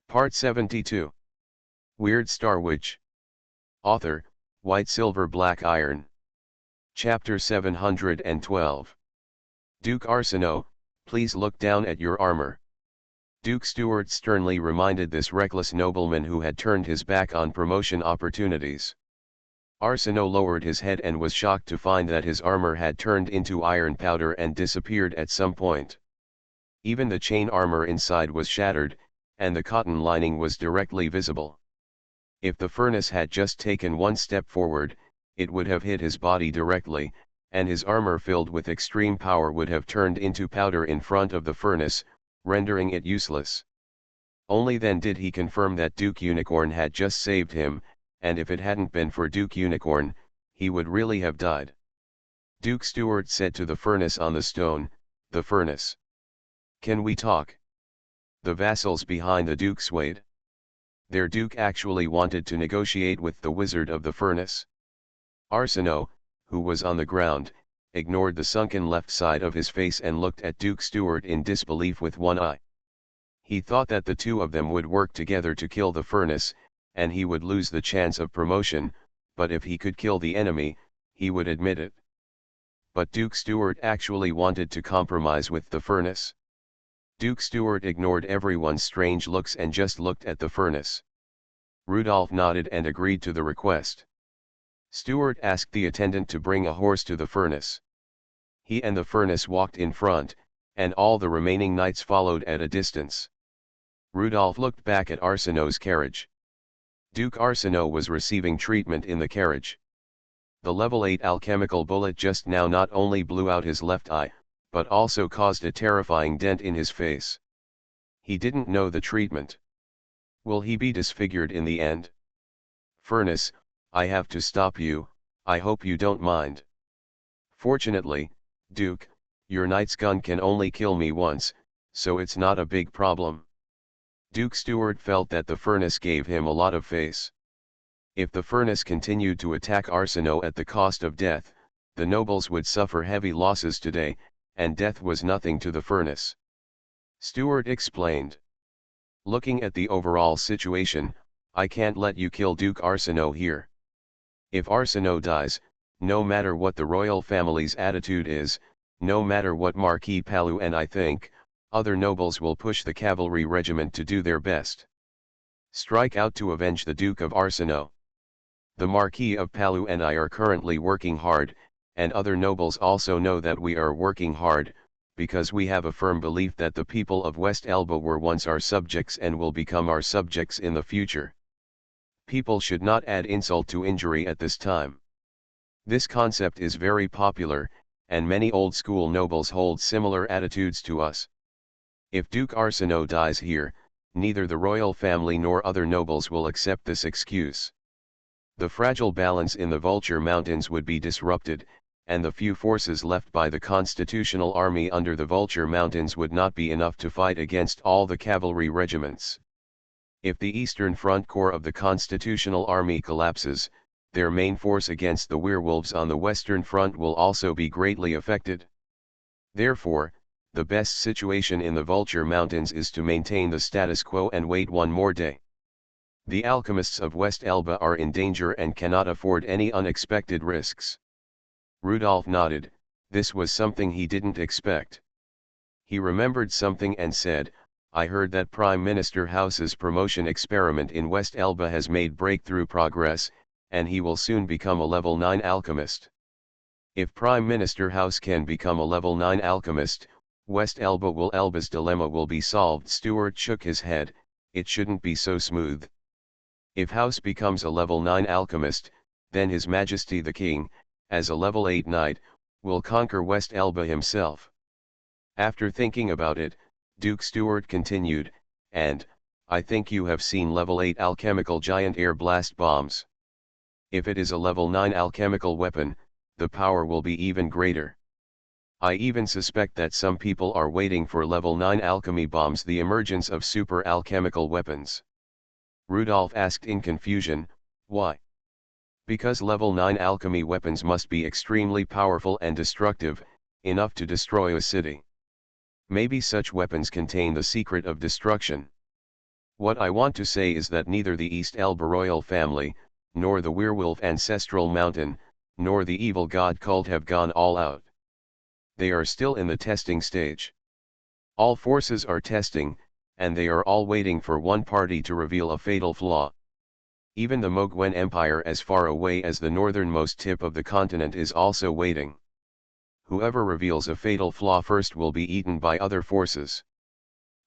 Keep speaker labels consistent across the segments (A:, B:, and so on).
A: Part 72. Weird Star Witch. Author, White Silver Black Iron. Chapter 712. Duke Arsinoe, please look down at your armor. Duke Stewart sternly reminded this reckless nobleman who had turned his back on promotion opportunities. Arsinoe lowered his head and was shocked to find that his armor had turned into iron powder and disappeared at some point. Even the chain armor inside was shattered, and the cotton lining was directly visible. If the furnace had just taken one step forward, it would have hit his body directly, and his armor filled with extreme power would have turned into powder in front of the furnace, rendering it useless. Only then did he confirm that Duke Unicorn had just saved him, and if it hadn't been for Duke Unicorn, he would really have died. Duke Stewart said to the furnace on the stone, "The furnace. Can we talk?" The vassals behind the Duke swayed. Their Duke actually wanted to negotiate with the wizard of the furnace. Arsinoe, who was on the ground, ignored the sunken left side of his face and looked at Duke Stewart in disbelief with one eye. He thought that the two of them would work together to kill the furnace, and he would lose the chance of promotion, but if he could kill the enemy, he would admit it. But Duke Stewart actually wanted to compromise with the furnace. Duke Stewart ignored everyone's strange looks and just looked at the furnace. Rudolph nodded and agreed to the request. Stewart asked the attendant to bring a horse to the furnace. He and the furnace walked in front, and all the remaining knights followed at a distance. Rudolph looked back at Arsinoe's carriage. Duke Arsinoe was receiving treatment in the carriage. The level 8 alchemical bullet just now not only blew out his left eye, but also caused a terrifying dent in his face. He didn't know the treatment. Will he be disfigured in the end? Furnace, I have to stop you, I hope you don't mind. Fortunately, Duke, your knight's gun can only kill me once, so it's not a big problem. Duke Stewart felt that the furnace gave him a lot of face. If the furnace continued to attack Arsinoe at the cost of death, the nobles would suffer heavy losses today, and death was nothing to the furnace. Stewart explained. Looking at the overall situation, I can't let you kill Duke Arsinoe here. If Arsinoe dies, no matter what the royal family's attitude is, no matter what Marquis Palu and I think, other nobles will push the cavalry regiment to do their best. Strike out to avenge the Duke of Arsinoe. The Marquis of Palu and I are currently working hard, and other nobles also know that we are working hard, because we have a firm belief that the people of West Elba were once our subjects and will become our subjects in the future. People should not add insult to injury at this time. This concept is very popular, and many old-school nobles hold similar attitudes to us. If Duke Arsinoe dies here, neither the royal family nor other nobles will accept this excuse. The fragile balance in the Vulture Mountains would be disrupted, and the few forces left by the Constitutional Army under the Vulture Mountains would not be enough to fight against all the cavalry regiments. If the Eastern Front Corps of the Constitutional Army collapses, their main force against the werewolves on the Western Front will also be greatly affected. Therefore, the best situation in the Vulture Mountains is to maintain the status quo and wait one more day. The alchemists of West Elba are in danger and cannot afford any unexpected risks. Rudolph nodded. This was something he didn't expect. He remembered something and said, I heard that Prime Minister House's promotion experiment in West Elba has made breakthrough progress, and he will soon become a level 9 alchemist. If Prime Minister House can become a level 9 alchemist, West Elba's dilemma will be solved. Stewart shook his head. It shouldn't be so smooth. If House becomes a level 9 alchemist, then His Majesty the King, as a level 8 knight, will conquer West Elba himself. After thinking about it, Duke Stewart continued, and, I think you have seen level 8 alchemical giant air blast bombs. If it is a level 9 alchemical weapon, the power will be even greater. I even suspect that some people are waiting for level 9 alchemy bombs, the emergence of super alchemical weapons. Rudolph asked in confusion, why? Because level 9 alchemy weapons must be extremely powerful and destructive, enough to destroy a city. Maybe such weapons contain the secret of destruction. What I want to say is that neither the East Elba royal family, nor the werewolf ancestral mountain, nor the evil god cult have gone all out. They are still in the testing stage. All forces are testing, and they are all waiting for one party to reveal a fatal flaw. Even the Mogwen Empire as far away as the northernmost tip of the continent is also waiting. Whoever reveals a fatal flaw first will be eaten by other forces.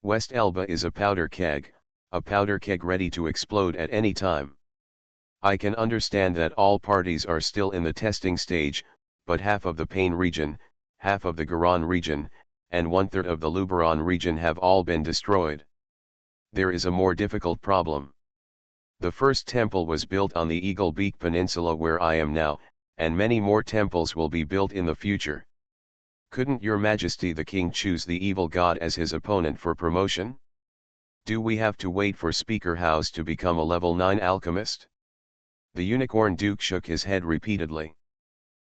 A: West Elba is a powder keg ready to explode at any time. I can understand that all parties are still in the testing stage, but half of the Pain region, half of the Garan region, and one-third of the Luberon region have all been destroyed. There is a more difficult problem. The first temple was built on the Eagle Beak Peninsula where I am now, and many more temples will be built in the future. Couldn't Your Majesty the King choose the evil god as his opponent for promotion? Do we have to wait for Speaker House to become a level 9 alchemist? The Unicorn Duke shook his head repeatedly.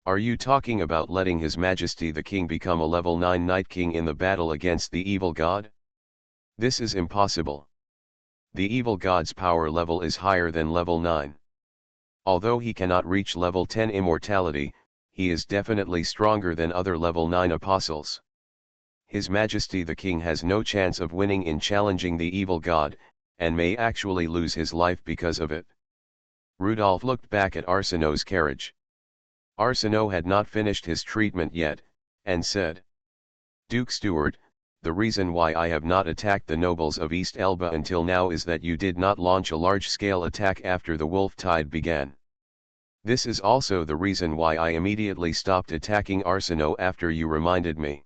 A: Are you talking about letting His Majesty the King become a level 9 Night King in the battle against the evil god? This is impossible. The evil god's power level is higher than level 9. Although he cannot reach level 10 immortality, he is definitely stronger than other level 9 apostles. His Majesty the King has no chance of winning in challenging the evil god, and may actually lose his life because of it. Rudolph looked back at Arsinoe's carriage. Arsinoe had not finished his treatment yet, and said, Duke Steward, the reason why I have not attacked the nobles of East Elba until now is that you did not launch a large-scale attack after the Wolf Tide began. This is also the reason why I immediately stopped attacking Arsinoe after you reminded me.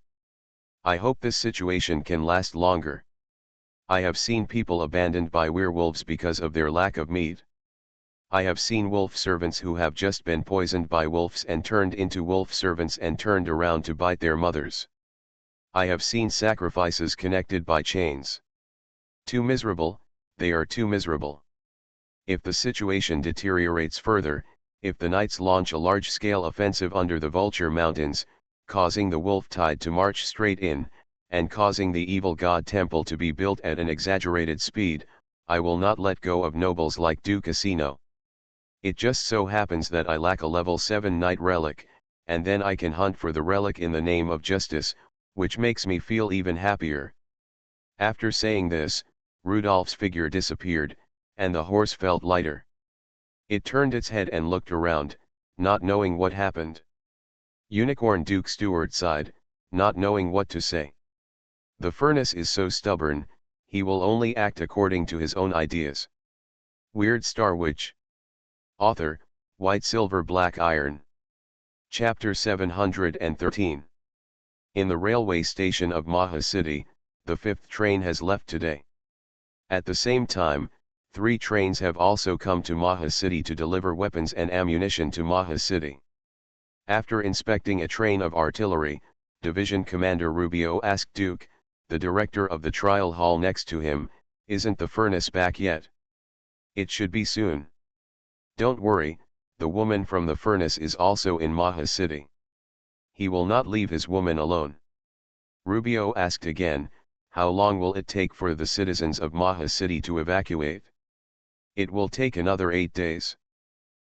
A: I hope this situation can last longer. I have seen people abandoned by werewolves because of their lack of meat. I have seen wolf servants who have just been poisoned by wolves and turned into wolf servants and turned around to bite their mothers. I have seen sacrifices connected by chains. Too miserable, they are too miserable. If the situation deteriorates further, if the knights launch a large-scale offensive under the Vulture Mountains, causing the Wolf Tide to march straight in, and causing the evil god temple to be built at an exaggerated speed, I will not let go of nobles like Duke Asino. It just so happens that I lack a level 7 knight relic, and then I can hunt for the relic in the name of justice, which makes me feel even happier. After saying this, Rudolph's figure disappeared, and the horse felt lighter. It turned its head and looked around, not knowing what happened. Unicorn Duke Steward sighed, not knowing what to say. The furnace is so stubborn, he will only act according to his own ideas. Weird Star Witch. Author, White Silver Black Iron. Chapter 713. In the railway station of Maha City, the 5th train has left today. At the same time, 3 trains have also come to Maha City to deliver weapons and ammunition to Maha City. After inspecting a train of artillery, Division Commander Rubio asked Duke, the director of the trial hall next to him, "Isn't the furnace back yet?" "It should be soon." "Don't worry, the woman from the furnace is also in Maha City." "He will not leave his woman alone." Rubio asked again, "How long will it take for the citizens of Maha City to evacuate?" "It will take another 8 days.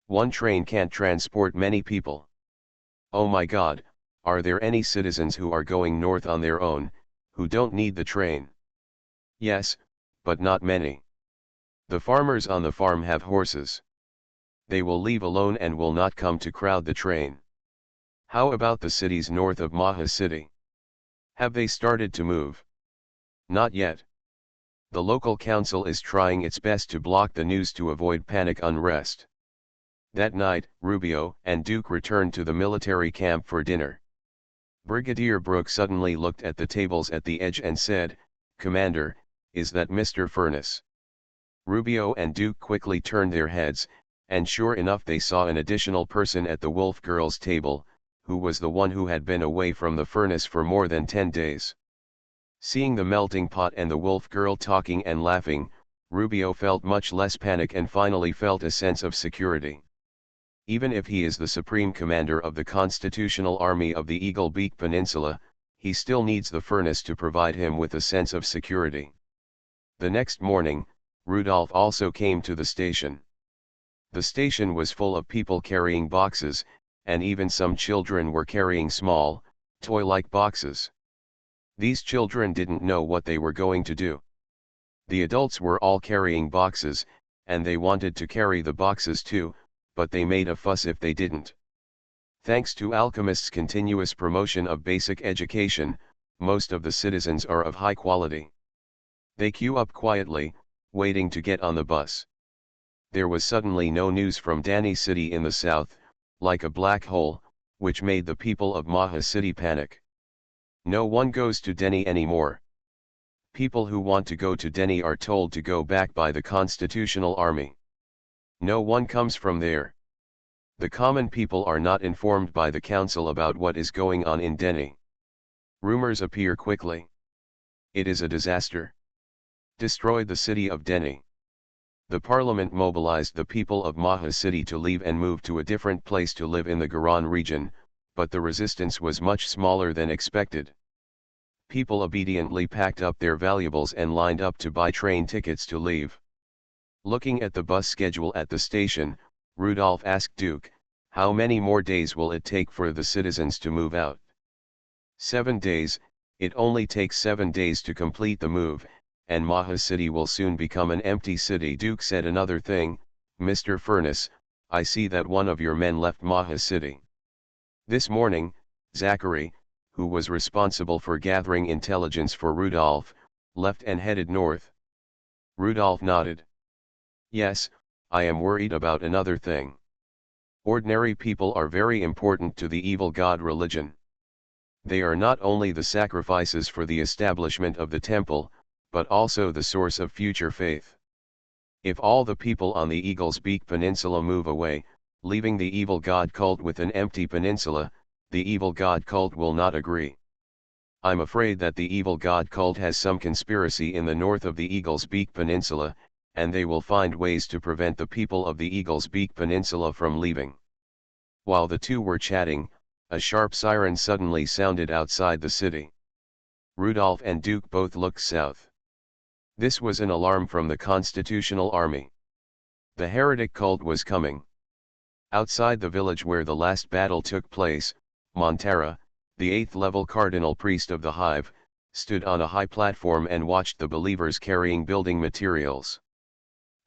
A: One train can't transport many people." "Oh my God, are there any citizens who are going north on their own, who don't need the train?" "Yes, but not many. The farmers on the farm have horses. They will leave alone and will not come to crowd the train." "How about the cities north of Maha City? Have they started to move?" "Not yet. The local council is trying its best to block the news to avoid panic unrest." That night, Rubio and Duke returned to the military camp for dinner. Brigadier Brooke suddenly looked at the tables at the edge and said, "Commander, is that Mr. Furness?" Rubio and Duke quickly turned their heads, and sure enough they saw an additional person at the Wolf Girls' table, who was the one who had been away from the furnace for more than 10 days. Seeing the melting pot and the Wolf Girl talking and laughing, Rubio felt much less panic and finally felt a sense of security. Even if he is the supreme commander of the Constitutional Army of the Eagle Beak Peninsula, he still needs the furnace to provide him with a sense of security. The next morning, Rudolph also came to the station. The station was full of people carrying boxes, and even some children were carrying small, toy-like boxes. These children didn't know what they were going to do. The adults were all carrying boxes, and they wanted to carry the boxes too, but they made a fuss if they didn't. Thanks to alchemists' continuous promotion of basic education, most of the citizens are of high quality. They queue up quietly, waiting to get on the bus. There was suddenly no news from Dani City in the south, like a black hole, which made the people of Maha City panic. No one goes to Deni anymore. People who want to go to Deni are told to go back by the Constitutional Army. No one comes from there. The common people are not informed by the council about what is going on in Deni. Rumors appear quickly. It is a disaster. Destroyed the city of Deni. The parliament mobilized the people of Maha City to leave and move to a different place to live in the Garan region, but the resistance was much smaller than expected. People obediently packed up their valuables and lined up to buy train tickets to leave. Looking at the bus schedule at the station, Rudolph asked Duke, "How many more days will it take for the citizens to move out?" 7 days, it only takes 7 days to complete the move, and Maha City will soon become an empty city. Duke said another thing, "Mr. Furnace, I see that one of your men left Maha City. This morning, Zachary, who was responsible for gathering intelligence for Rudolph, left and headed north." Rudolph nodded. "Yes, I am worried about another thing. Ordinary people are very important to the evil god religion. They are not only the sacrifices for the establishment of the temple, but also the source of future faith. If all the people on the Eagle's Beak Peninsula move away, leaving the evil god cult with an empty peninsula, the evil god cult will not agree. I'm afraid that the evil god cult has some conspiracy in the north of the Eagle's Beak Peninsula, and they will find ways to prevent the people of the Eagle's Beak Peninsula from leaving." While the two were chatting, a sharp siren suddenly sounded outside the city. Rudolph and Duke both looked south. This was an alarm from the Constitutional Army. The heretic cult was coming. Outside the village where the last battle took place, Montera, the 8th-level cardinal priest of the Hive, stood on a high platform and watched the believers carrying building materials.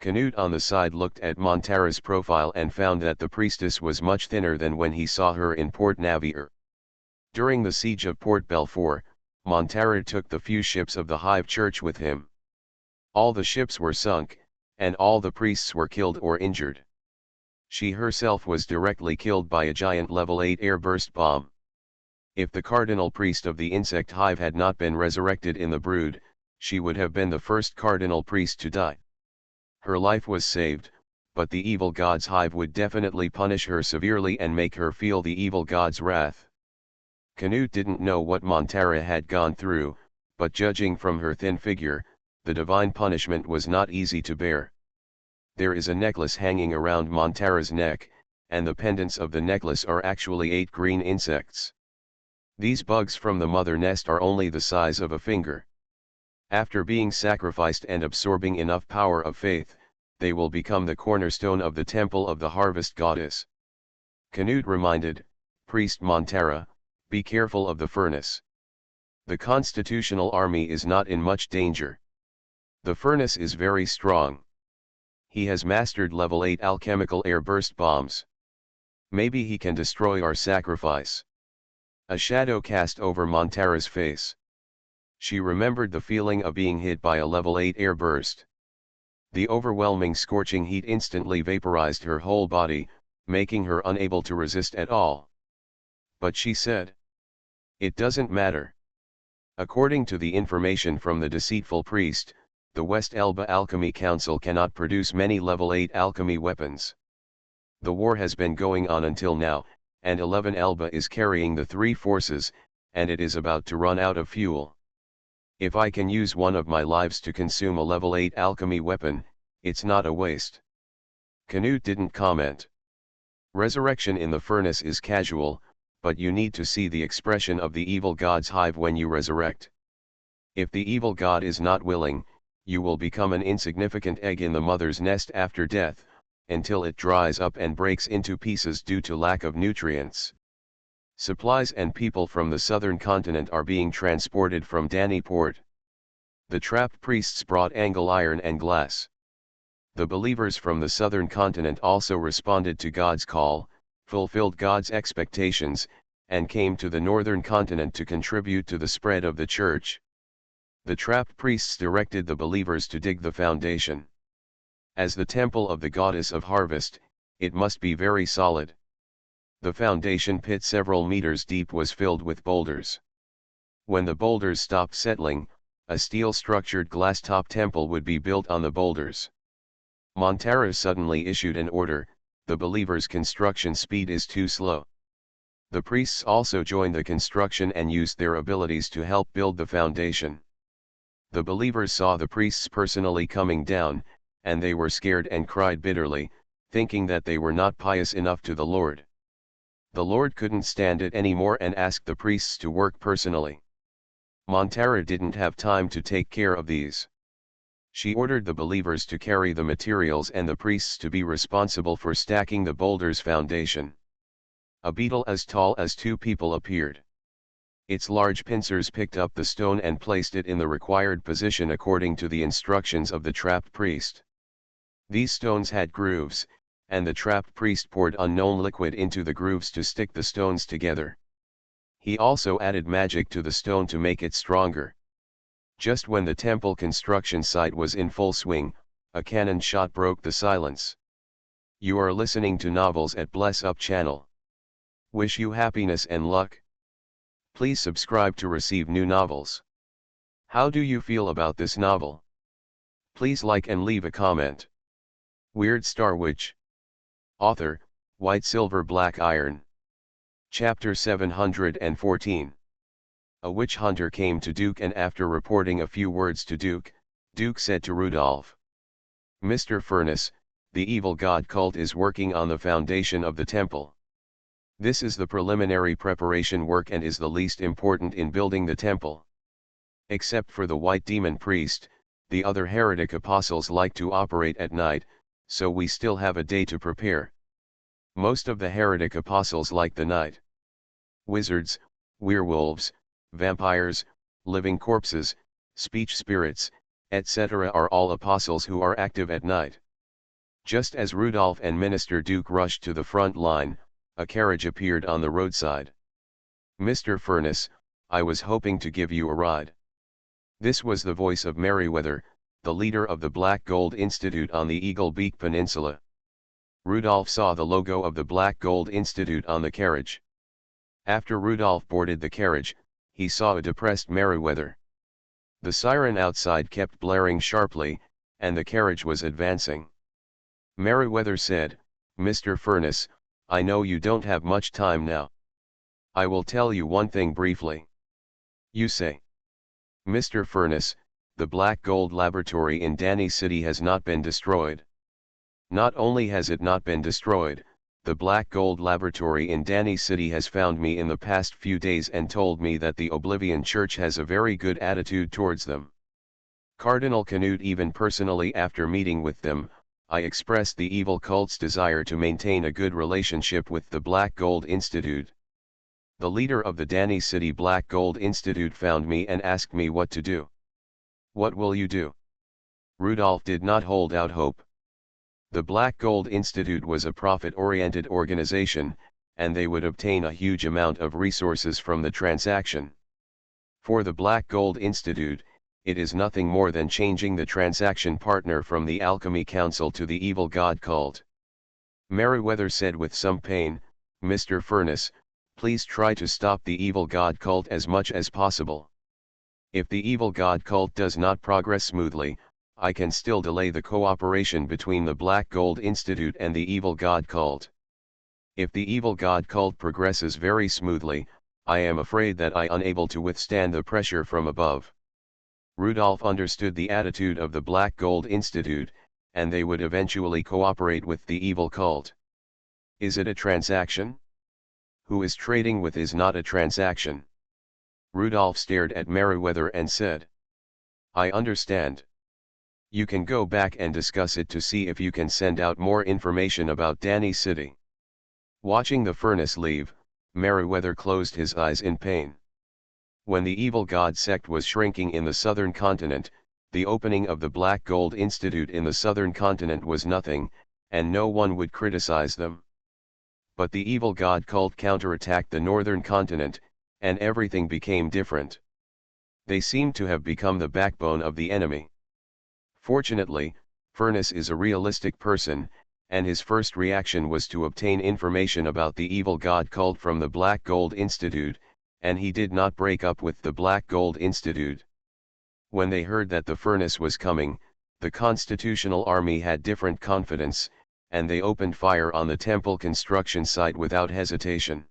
A: Canute on the side looked at Montera's profile and found that the priestess was much thinner than when he saw her in Port Navier. During the siege of Port Belfort, Montera took the few ships of the Hive Church with him. All the ships were sunk, and all the priests were killed or injured. She herself was directly killed by a giant level 8 airburst bomb. If the cardinal priest of the insect hive had not been resurrected in the brood, she would have been the first cardinal priest to die. Her life was saved, but the evil god's hive would definitely punish her severely and make her feel the evil god's wrath. Canute didn't know what Montera had gone through, but judging from her thin figure, the divine punishment was not easy to bear. There is a necklace hanging around Montera's neck, and the pendants of the necklace are actually 8 green insects. These bugs from the mother nest are only the size of a finger. After being sacrificed and absorbing enough power of faith, they will become the cornerstone of the temple of the harvest goddess. Canute reminded, Priest Montera, be careful of the furnace. The Constitutional Army is not in much danger. The furnace is very strong. He has mastered level 8 alchemical airburst bombs. Maybe he can destroy our sacrifice. A shadow cast over Montera's face. She remembered the feeling of being hit by a level 8 airburst. The overwhelming scorching heat instantly vaporized her whole body, making her unable to resist at all. But she said, "It doesn't matter." According to the information from the deceitful priest, the West Elba Alchemy Council cannot produce many level 8 alchemy weapons. The war has been going on until now, and 11 Elba is carrying the 3 forces, and it is about to run out of fuel. If I can use one of my lives to consume a level 8 alchemy weapon, it's not a waste. Canute didn't comment. Resurrection in the furnace is casual, but you need to see the expression of the evil god's hive when you resurrect. If the evil god is not willing, you will become an insignificant egg in the mother's nest after death, until it dries up and breaks into pieces due to lack of nutrients. Supplies and people from the southern continent are being transported from Dani port. The trapped priests brought angle iron and glass. The believers from the southern continent also responded to God's call, fulfilled God's expectations, and came to the northern continent to contribute to the spread of the church. The trapped priests directed the believers to dig the foundation. As the temple of the goddess of harvest, it must be very solid. The foundation pit several meters deep was filled with boulders. When the boulders stopped settling, a steel-structured glass-top temple would be built on the boulders. Montara suddenly issued an order: the believers' construction speed is too slow. The priests also joined the construction and used their abilities to help build the foundation. The believers saw the priests personally coming down, and they were scared and cried bitterly, thinking that they were not pious enough to the Lord. The Lord couldn't stand it anymore and asked the priests to work personally. Montara didn't have time to take care of these. She ordered the believers to carry the materials and the priests to be responsible for stacking the boulder's foundation. A beetle as tall as 2 people appeared. Its large pincers picked up the stone and placed it in the required position according to the instructions of the trapped priest. These stones had grooves, and the trapped priest poured unknown liquid into the grooves to stick the stones together. He also added magic to the stone to make it stronger. Just when the temple construction site was in full swing, a cannon shot broke the silence. You are listening to Novels at Bless Up channel. Wish you happiness and luck. Please subscribe to receive new novels. How do you feel about this novel? Please like and leave a comment. Weird Star Witch. Author, White Silver Black Iron. Chapter 714. A witch hunter came to Duke, and after reporting a few words to Duke, Duke said to Rudolph, "Mr. Furnace, the evil god cult is working on the foundation of the temple. This is the preliminary preparation work and is the least important in building the temple. Except for the white demon priest, the other heretic apostles like to operate at night, so we still have a day to prepare. Most of the heretic apostles like the night. Wizards, werewolves, vampires, living corpses, speech spirits, etc. are all apostles who are active at night." Just as Rudolph and Minister Duke rushed to the front line, a carriage appeared on the roadside. "Mr. Furnace, I was hoping to give you a ride." This was the voice of Merryweather, the leader of the Black Gold Institute on the Eagle Beak Peninsula. Rudolph saw the logo of the Black Gold Institute on the carriage. After Rudolph boarded the carriage, he saw a depressed Merryweather. The siren outside kept blaring sharply, and the carriage was advancing. Merryweather said, "Mr. Furnace, I know you don't have much time now. I will tell you one thing briefly." "You say." "Mr. Furnace, the Black Gold Laboratory in Dani City has not been destroyed. Not only has it not been destroyed, the Black Gold Laboratory in Dani City has found me in the past few days and told me that the Oblivion Church has a very good attitude towards them. Cardinal Canute even personally, after meeting with them, I expressed the evil cult's desire to maintain a good relationship with the Black Gold Institute. The leader of the Dani City Black Gold Institute found me and asked me what to do." "What will you do?" Rudolph did not hold out hope. The Black Gold Institute was a profit-oriented organization, and they would obtain a huge amount of resources from the transaction. For the Black Gold Institute, it is nothing more than changing the transaction partner from the Alchemy Council to the Evil God cult. Merryweather said with some pain, "Mr. Furnace, please try to stop the Evil God cult as much as possible. If the Evil God cult does not progress smoothly, I can still delay the cooperation between the Black Gold Institute and the Evil God cult. If the Evil God cult progresses very smoothly, I am afraid that I am unable to withstand the pressure from above." Rudolph understood the attitude of the Black Gold Institute, and they would eventually cooperate with the evil cult. "Is it a transaction? Who is trading with is not a transaction." Rudolph stared at Merryweather and said, "I understand. You can go back and discuss it to see if you can send out more information about Danny City. Watching the furnace leave, Meriwether closed his eyes in pain. When the evil god sect was shrinking in the southern continent, the opening of the Black Gold Institute in the southern continent was nothing, and no one would criticize them. But the evil god cult counterattacked the northern continent, and everything became different. They seemed to have become the backbone of the enemy. Fortunately, Furness is a realistic person, and his first reaction was to obtain information about the evil god cult from the Black Gold Institute, and he did not break up with the Black Gold Institute. When they heard that the furnace was coming, the Constitutional Army had different confidence, and they opened fire on the temple construction site without hesitation.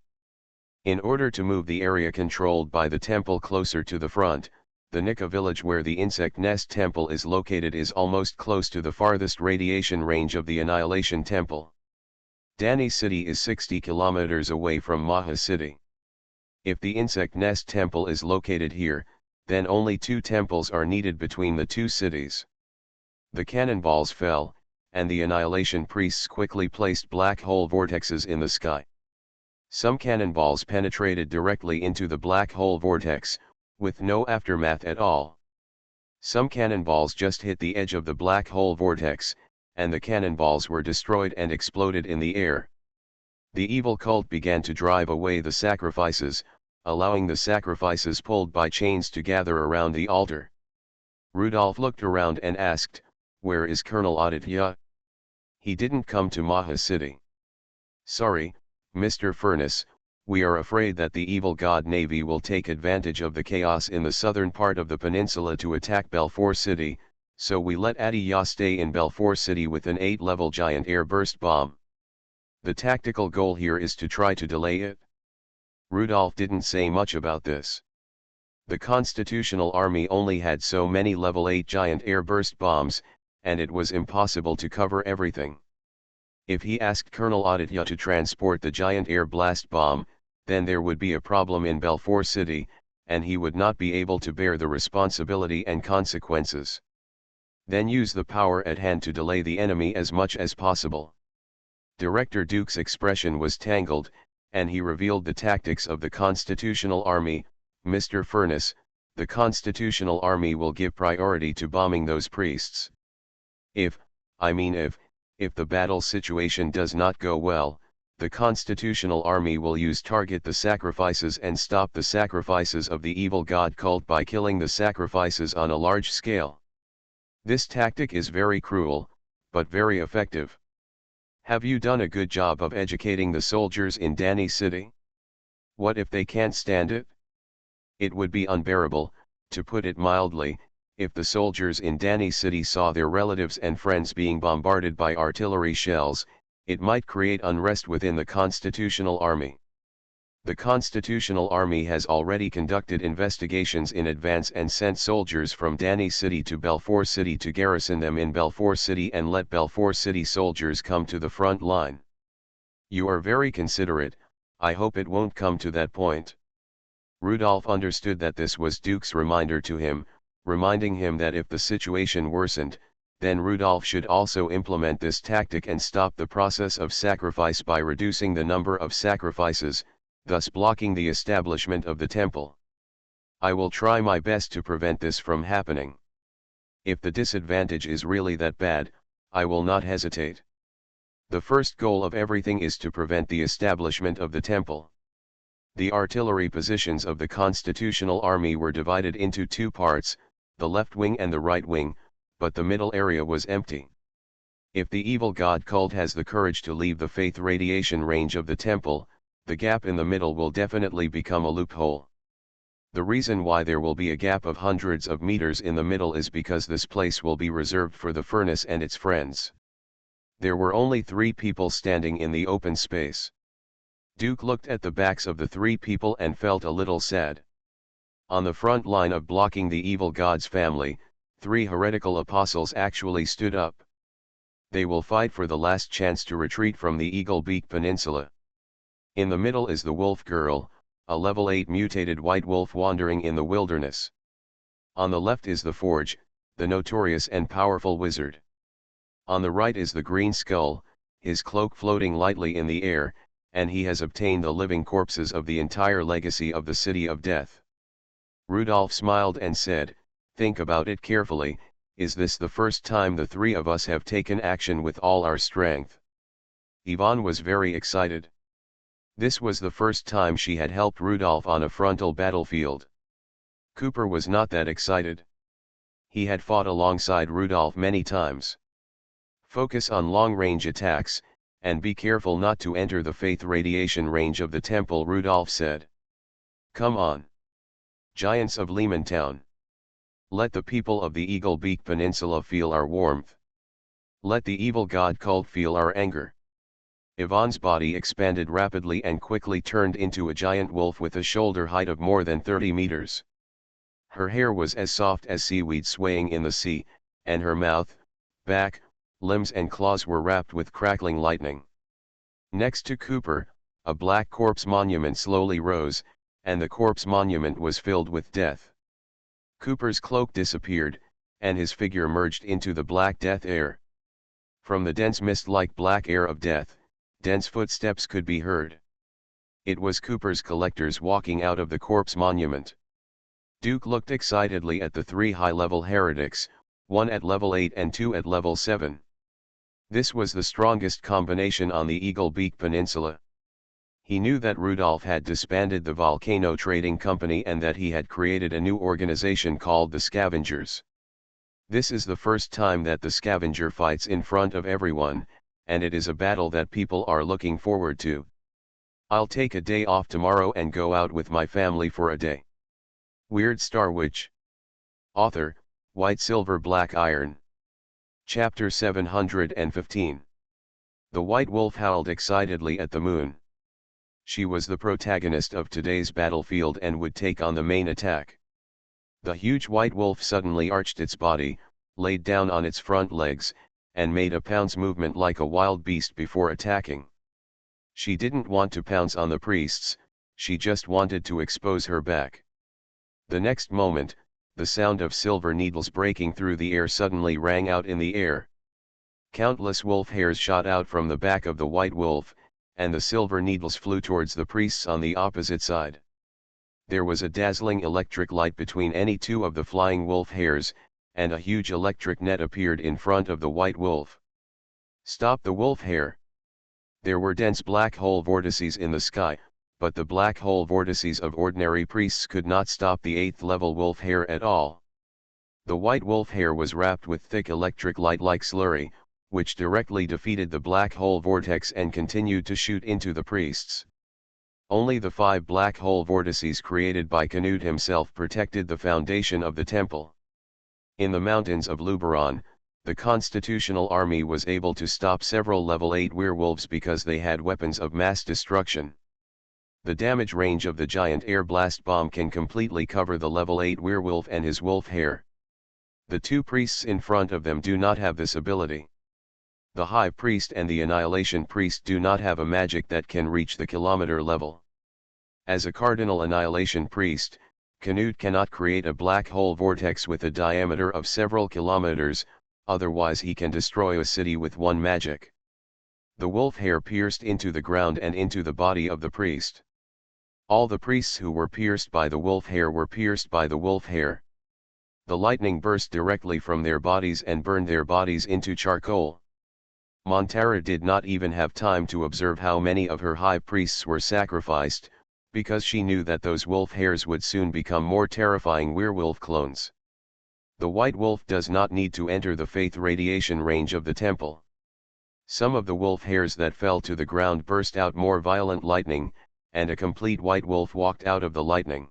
A: In order to move the area controlled by the temple closer to the front, the Nika village where the insect nest temple is located is almost close to the farthest radiation range of the Annihilation Temple. Danny City is 60 kilometers away from Maha City. If the insect nest temple is located here, then only 2 temples are needed between the 2 cities. The cannonballs fell, and the Annihilation priests quickly placed black hole vortexes in the sky. Some cannonballs penetrated directly into the black hole vortex, with no aftermath at all. Some cannonballs just hit the edge of the black hole vortex, and the cannonballs were destroyed and exploded in the air. The evil cult began to drive away the sacrifices, allowing the sacrifices pulled by chains to gather around the altar. Rudolph looked around and asked, "Where is Colonel Aditya?" "He didn't come to Maha City." "Sorry, Mr. Furness, we are afraid that the evil god Navy will take advantage of the chaos in the southern part of the peninsula to attack Belfour City, so we let Aditya stay in Belfour City with an 8-level giant airburst bomb. The tactical goal here is to try to delay it." Rudolph didn't say much about this. The Constitutional Army only had so many level 8 giant airburst bombs, and it was impossible to cover everything. If he asked Colonel Aditya to transport the giant air blast bomb, then there would be a problem in Belfour City, and he would not be able to bear the responsibility and consequences. Then use the power at hand to delay the enemy as much as possible. Director Duke's expression was tangled, and he revealed the tactics of the Constitutional Army. "Mr. Furness, the Constitutional Army will give priority to bombing those priests. If the battle situation does not go well, the Constitutional Army will target the sacrifices and stop the sacrifices of the evil god cult by killing the sacrifices on a large scale. This tactic is very cruel, but very effective. Have you done a good job of educating the soldiers in Danny City? What if they can't stand it? It would be unbearable, to put it mildly, if the soldiers in Danny City saw their relatives and friends being bombarded by artillery shells. It might create unrest within the Constitutional Army. The Constitutional Army has already conducted investigations in advance and sent soldiers from Danny City to Belfour City to garrison them in Belfour City and let Belfour City soldiers come to the front line. You are very considerate. I hope it won't come to that point." Rudolph understood that this was Duke's reminder to him, reminding him that if the situation worsened, then Rudolph should also implement this tactic and stop the process of sacrifice by reducing the number of sacrifices, thus blocking the establishment of the temple. "I will try my best to prevent this from happening. If the disadvantage is really that bad, I will not hesitate. The first goal of everything is to prevent the establishment of the temple." The artillery positions of the Constitutional Army were divided into 2 parts, the left wing and the right wing, but the middle area was empty. If the evil god cult has the courage to leave the faith radiation range of the temple, the gap in the middle will definitely become a loophole. The reason why there will be a gap of hundreds of meters in the middle is because this place will be reserved for the furnace and its friends. There were only 3 people standing in the open space. Duke looked at the backs of the 3 people and felt a little sad. On the front line of blocking the evil god's family, 3 heretical apostles actually stood up. They will fight for the last chance to retreat from the Eagle Beak Peninsula. In the middle is the Wolf Girl, a level 8 mutated white wolf wandering in the wilderness. On the left is the Forge, the notorious and powerful wizard. On the right is the green skull, his cloak floating lightly in the air, and he has obtained the living corpses of the entire legacy of the City of Death. Rudolph smiled and said, "Think about it carefully, is this the first time the three of us have taken action with all our strength?" Yvonne was very excited. This was the first time she had helped Rudolph on a frontal battlefield. Cooper was not that excited. He had fought alongside Rudolph many times. "Focus on long-range attacks, and be careful not to enter the faith radiation range of the temple," Rudolph said. "Come on. Giants of Lehman Town. Let the people of the Eagle Beak Peninsula feel our warmth. Let the evil god cult feel our anger." Yvonne's body expanded rapidly and quickly turned into a giant wolf with a shoulder height of more than 30 meters. Her hair was as soft as seaweed swaying in the sea, and her mouth, back, limbs and claws were wrapped with crackling lightning. Next to Cooper, a black corpse monument slowly rose, and the corpse monument was filled with death. Cooper's cloak disappeared, and his figure merged into the black death air. From the dense mist-like black air of death, dense footsteps could be heard. It was Cooper's collectors walking out of the corpse monument. Duke looked excitedly at the three high-level heretics, one at level 8 and two at level 7. This was the strongest combination on the Eagle Beak Peninsula. He knew that Rudolph had disbanded the Volcano Trading Company and that he had created a new organization called the Scavengers. This is the first time that the Scavenger fights in front of everyone, and it is a battle that people are looking forward to. "I'll take a day off tomorrow and go out with my family for a day." Weird Star Witch. Author, White Silver Black Iron. Chapter 715. The white wolf howled excitedly at the moon. She was the protagonist of today's battlefield and would take on the main attack. The huge white wolf suddenly arched its body, laid down on its front legs, and made a pounce movement like a wild beast before attacking. She didn't want to pounce on the priests, she just wanted to expose her back. The next moment, the sound of silver needles breaking through the air suddenly rang out in the air. Countless wolf hairs shot out from the back of the white wolf, and the silver needles flew towards the priests on the opposite side. There was a dazzling electric light between any two of the flying wolf hairs, and a huge electric net appeared in front of the white wolf. "Stop the wolf hair!" There were dense black hole vortices in the sky, but the black hole vortices of ordinary priests could not stop the 8th level wolf hair at all. The white wolf hair was wrapped with thick electric light like slurry, which directly defeated the black hole vortex and continued to shoot into the priests. Only the 5 black hole vortices created by Canute himself protected the foundation of the temple. In the mountains of Luberon, the Constitutional Army was able to stop several level 8 werewolves because they had weapons of mass destruction. The damage range of the giant air blast bomb can completely cover the level 8 werewolf and his wolf hair. The two priests in front of them do not have this ability. The High Priest and the Annihilation Priest do not have a magic that can reach the kilometer level. As a Cardinal Annihilation Priest, Canute cannot create a black hole vortex with a diameter of several kilometers, otherwise he can destroy a city with one magic. The wolf hair pierced into the ground and into the body of the priest. All the priests who were pierced by the wolf hair were pierced by the wolf hair. The lightning burst directly from their bodies and burned their bodies into charcoal. Montara did not even have time to observe how many of her high priests were sacrificed, because she knew that those wolf hairs would soon become more terrifying werewolf clones. The white wolf does not need to enter the faith radiation range of the temple. Some of the wolf hairs that fell to the ground burst out more violent lightning, and a complete white wolf walked out of the lightning.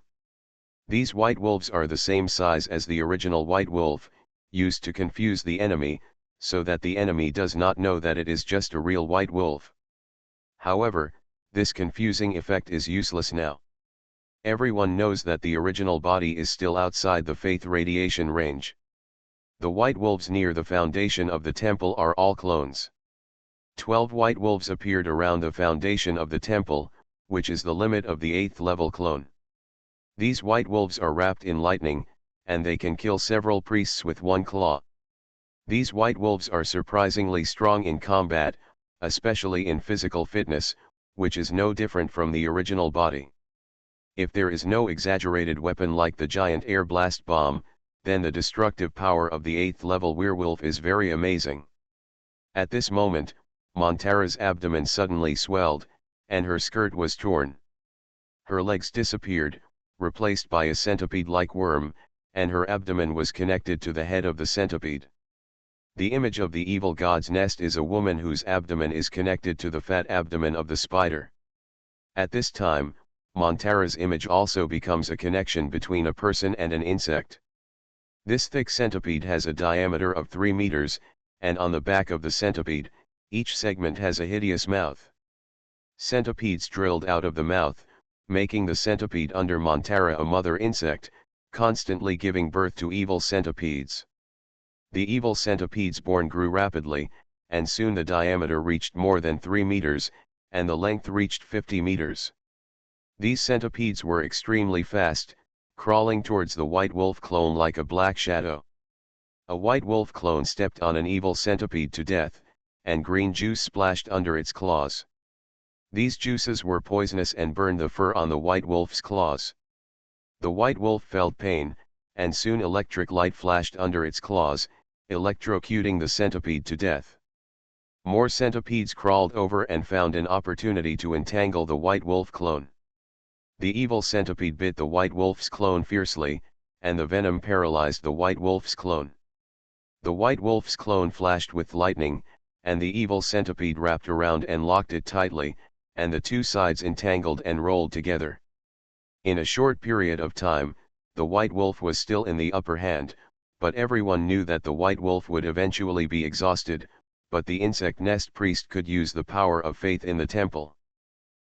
A: These white wolves are the same size as the original white wolf, used to confuse the enemy, so that the enemy does not know that it is just a real white wolf. However, this confusing effect is useless now. Everyone knows that the original body is still outside the faith radiation range. The white wolves near the foundation of the temple are all clones. 12 white wolves appeared around the foundation of the temple, which is the limit of the 8th level clone. These white wolves are wrapped in lightning, and they can kill several priests with one claw. These white wolves are surprisingly strong in combat, especially in physical fitness, which is no different from the original body. If there is no exaggerated weapon like the giant air blast bomb, then the destructive power of the 8th level werewolf is very amazing. At this moment, Montara's abdomen suddenly swelled, and her skirt was torn. Her legs disappeared, replaced by a centipede-like worm, and her abdomen was connected to the head of the centipede. The image of the evil god's nest is a woman whose abdomen is connected to the fat abdomen of the spider. At this time, Montara's image also becomes a connection between a person and an insect. This thick centipede has a diameter of 3 meters, and on the back of the centipede, each segment has a hideous mouth. Centipedes drilled out of the mouth, making the centipede under Montara a mother insect, constantly giving birth to evil centipedes. The evil centipedes born grew rapidly, and soon the diameter reached more than 3 meters, and the length reached 50 meters. These centipedes were extremely fast, crawling towards the white wolf clone like a black shadow. A white wolf clone stepped on an evil centipede to death, and green juice splashed under its claws. These juices were poisonous and burned the fur on the white wolf's claws. The white wolf felt pain, and soon electric light flashed under its claws, electrocuting the centipede to death. More centipedes crawled over and found an opportunity to entangle the white wolf clone. The evil centipede bit the white wolf's clone fiercely, and the venom paralyzed the white wolf's clone. The white wolf's clone flashed with lightning, and the evil centipede wrapped around and locked it tightly, and the two sides entangled and rolled together. In a short period of time, the white wolf was still in the upper hand, but everyone knew that the white wolf would eventually be exhausted, but the insect nest priest could use the power of faith in the temple.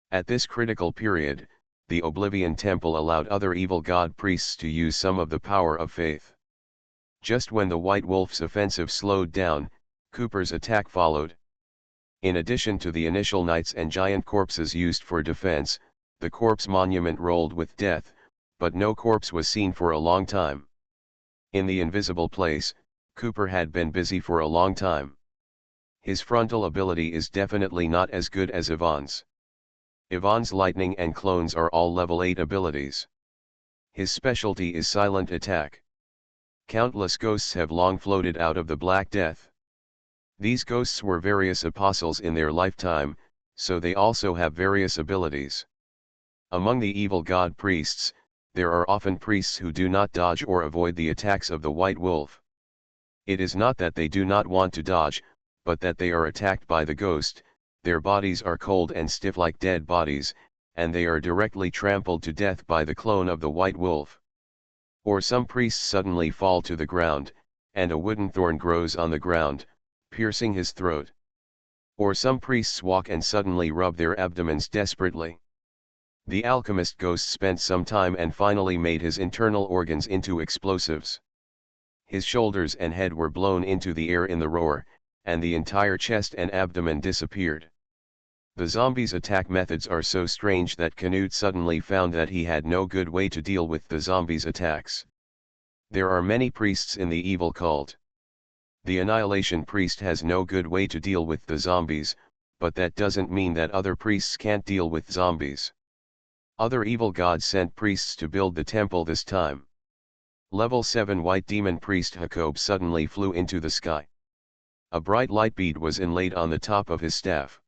A: At this critical period, the Oblivion Temple allowed other evil god priests to use some of the power of faith. Just when the white wolf's offensive slowed down, Cooper's attack followed. In addition to the initial knights and giant corpses used for defense, the corpse monument rolled with death, but no corpse was seen for a long time. In the invisible place, Cooper had been busy for a long time. His frontal ability is definitely not as good as Yvonne's. Yvonne's lightning and clones are all level 8 abilities. His specialty is silent attack. Countless ghosts have long floated out of the Black Death. These ghosts were various apostles in their lifetime, so they also have various abilities. Among the evil god priests, there are often priests who do not dodge or avoid the attacks of the white wolf. It is not that they do not want to dodge, but that they are attacked by the ghost, their bodies are cold and stiff like dead bodies, and they are directly trampled to death by the clone of the white wolf. Or some priests suddenly fall to the ground, and a wooden thorn grows on the ground, piercing his throat. Or some priests walk and suddenly rub their abdomens desperately. The alchemist ghost spent some time and finally made his internal organs into explosives. His shoulders and head were blown into the air in the roar, and the entire chest and abdomen disappeared. The zombies' attack methods are so strange that Canute suddenly found that he had no good way to deal with the zombies' attacks. There are many priests in the evil cult. The Annihilation priest has no good way to deal with the zombies, but that doesn't mean that other priests can't deal with zombies. Other evil gods sent priests to build the temple this time. Level 7 White Demon Priest Jacob suddenly flew into the sky. A bright light bead was inlaid on the top of his staff.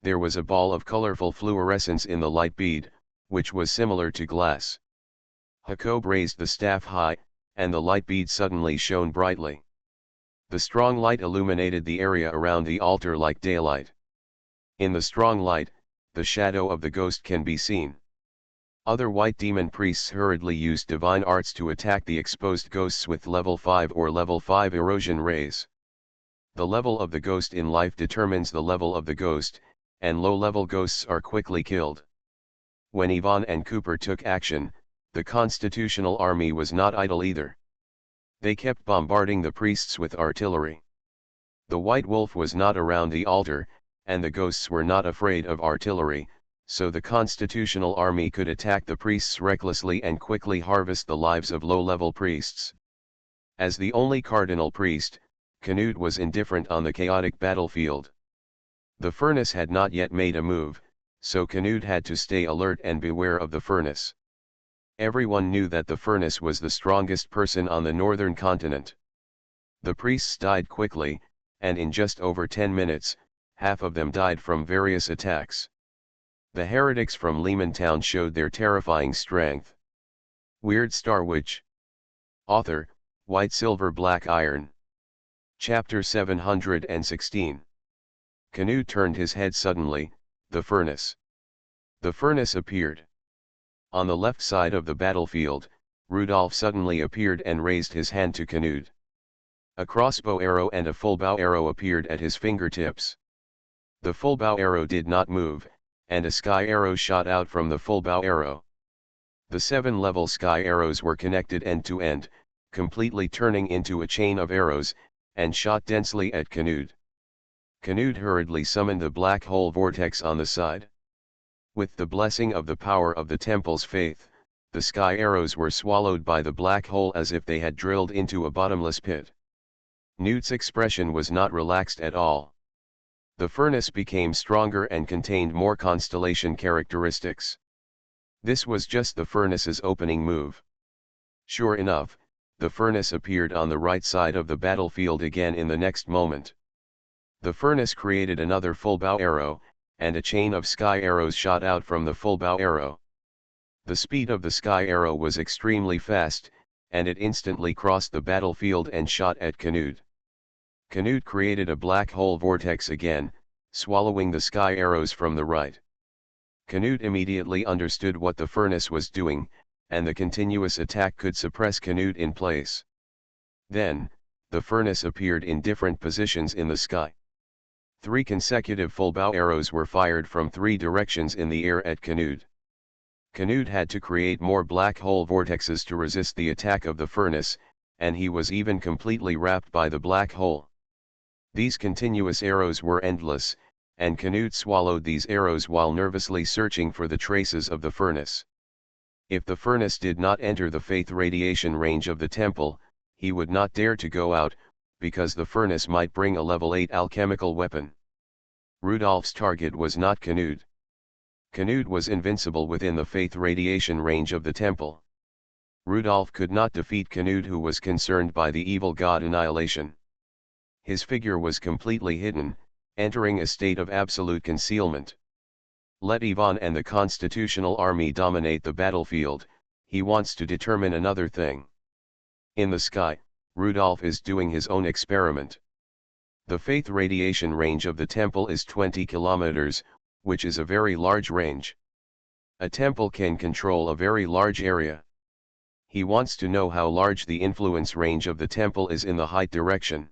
A: There was a ball of colorful fluorescence in the light bead, which was similar to glass. Jacob raised the staff high, and the light bead suddenly shone brightly. The strong light illuminated the area around the altar like daylight. In the strong light, the shadow of the ghost can be seen. Other white demon priests hurriedly used divine arts to attack the exposed ghosts with level 5 or level 5 erosion rays. The level of the ghost in life determines the level of the ghost, and low-level ghosts are quickly killed. When Yvonne and Cooper took action, the Constitutional Army was not idle either. They kept bombarding the priests with artillery. The white wolf was not around the altar, and the ghosts were not afraid of artillery, so the constitutional army could attack the priests recklessly and quickly harvest the lives of low-level priests. As the only cardinal priest, Canute was indifferent on the chaotic battlefield. The furnace had not yet made a move, so Canute had to stay alert and beware of the furnace. Everyone knew that the furnace was the strongest person on the northern continent. The priests died quickly, and in just over 10 minutes, half of them died from various attacks. The heretics from Lehman Town showed their terrifying strength. Weird Star Witch. Author, White Silver Black Iron. Chapter 716. Canute turned his head suddenly. The furnace. The furnace appeared. On the left side of the battlefield, Rudolph suddenly appeared and raised his hand to Canute. A crossbow arrow and a full bow arrow appeared at his fingertips. The full bow arrow did not move, and a sky arrow shot out from the full bow arrow. The 7 level sky arrows were connected end to end, completely turning into a chain of arrows, and shot densely at Canute. Canute hurriedly summoned the black hole vortex on the side. With the blessing of the power of the temple's faith, the sky arrows were swallowed by the black hole as if they had drilled into a bottomless pit. Canute's expression was not relaxed at all. The furnace became stronger and contained more constellation characteristics. This was just the furnace's opening move. Sure enough, the furnace appeared on the right side of the battlefield again in the next moment. The furnace created another full bow arrow, and a chain of sky arrows shot out from the full bow arrow. The speed of the sky arrow was extremely fast, and it instantly crossed the battlefield and shot at Canute. Canute created a black hole vortex again, swallowing the sky arrows from the right. Canute immediately understood what the furnace was doing, and the continuous attack could suppress Canute in place. Then, the furnace appeared in different positions in the sky. 3 consecutive full bow arrows were fired from 3 directions in the air at Canute. Canute had to create more black hole vortexes to resist the attack of the furnace, and he was even completely wrapped by the black hole. These continuous arrows were endless, and Canute swallowed these arrows while nervously searching for the traces of the furnace. If the furnace did not enter the faith radiation range of the temple, he would not dare to go out, because the furnace might bring a level 8 alchemical weapon. Rudolph's target was not Canute. Canute was invincible within the faith radiation range of the temple. Rudolph could not defeat Canute, who was concerned by the evil god Annihilation. His figure was completely hidden, entering a state of absolute concealment. Let Ivan and the constitutional army dominate the battlefield, he wants to determine another thing. In the sky, Rudolph is doing his own experiment. The faith radiation range of the temple is 20 kilometers, which is a very large range. A temple can control a very large area. He wants to know how large the influence range of the temple is in the height direction.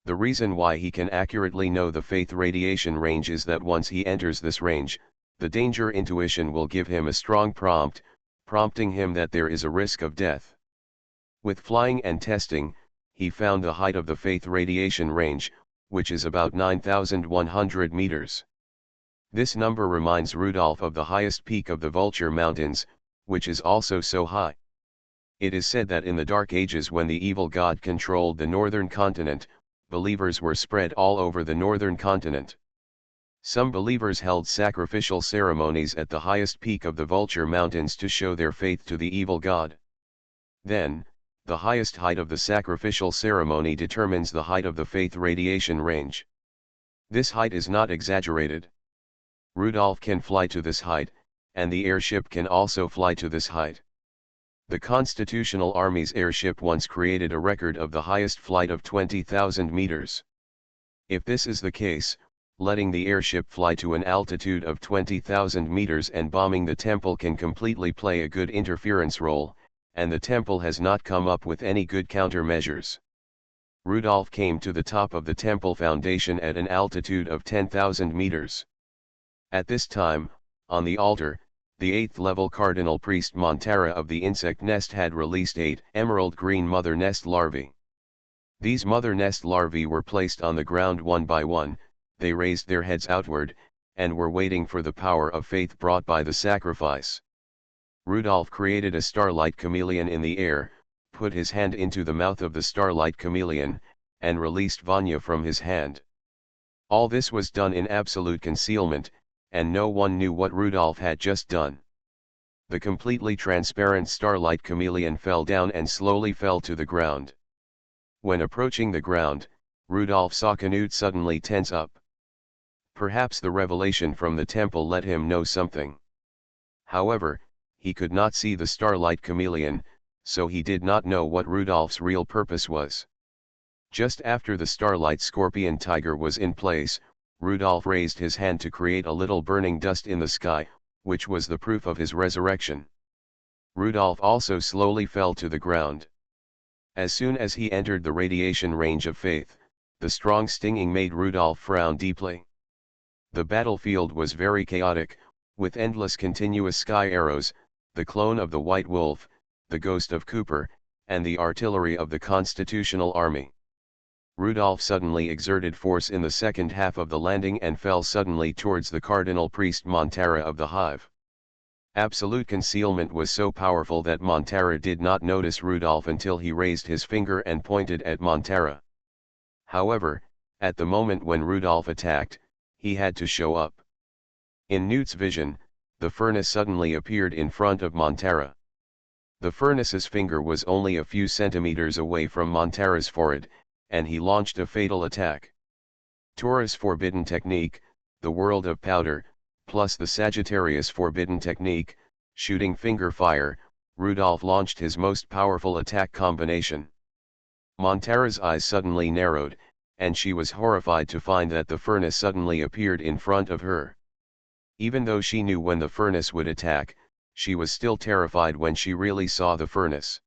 A: The reason why he can accurately know the faith radiation range is that once he enters this range, the danger intuition will give him a strong prompt, prompting him that there is a risk of death. With flying and testing, he found the height of the faith radiation range, which is about 9,100 meters. This number reminds Rudolph of the highest peak of the Vulture Mountains, which is also so high. It is said that in the Dark Ages, when the evil god controlled the northern continent, believers were spread all over the northern continent. Some believers held sacrificial ceremonies at the highest peak of the Vulture Mountains to show their faith to the evil god. Then, the highest height of the sacrificial ceremony determines the height of the faith radiation range. This height is not exaggerated. Rudolph can fly to this height, and the airship can also fly to this height. The Constitutional Army's airship once created a record of the highest flight of 20,000 meters. If this is the case, letting the airship fly to an altitude of 20,000 meters and bombing the temple can completely play a good interference role, and the temple has not come up with any good countermeasures. Rudolph came to the top of the temple foundation at an altitude of 10,000 meters. At this time, on the altar, the 8th level cardinal priest Montara of the insect nest had released 8 emerald green mother nest larvae. These mother nest larvae were placed on the ground one by one, they raised their heads outward, and were waiting for the power of faith brought by the sacrifice. Rudolf created a starlight chameleon in the air, put his hand into the mouth of the starlight chameleon, and released Vanya from his hand. All this was done in absolute concealment, and no one knew what Rudolf had just done. The completely transparent starlight chameleon fell down and slowly fell to the ground. When approaching the ground, Rudolf saw Canute suddenly tense up. Perhaps the revelation from the temple let him know something. However, he could not see the starlight chameleon, so he did not know what Rudolf's real purpose was. Just after the starlight scorpion tiger was in place, Rudolf raised his hand to create a little burning dust in the sky, which was the proof of his resurrection. Rudolf also slowly fell to the ground. As soon as he entered the radiation range of faith, the strong stinging made Rudolf frown deeply. The battlefield was very chaotic, with endless continuous sky arrows, the clone of the White Wolf, the ghost of Cooper, and the artillery of the Constitutional Army. Rudolf suddenly exerted force in the second half of the landing and fell suddenly towards the cardinal priest Montara of the Hive. Absolute concealment was so powerful that Montara did not notice Rudolf until he raised his finger and pointed at Montara. However, at the moment when Rudolf attacked, he had to show up. In Newt's vision, the furnace suddenly appeared in front of Montara. The furnace's finger was only a few centimeters away from Montara's forehead, and he launched a fatal attack. Taurus forbidden technique, the world of powder, plus the Sagittarius forbidden technique, shooting finger fire, Rudolf launched his most powerful attack combination. Montara's eyes suddenly narrowed, and she was horrified to find that the furnace suddenly appeared in front of her. Even though she knew when the furnace would attack, she was still terrified when she really saw the furnace.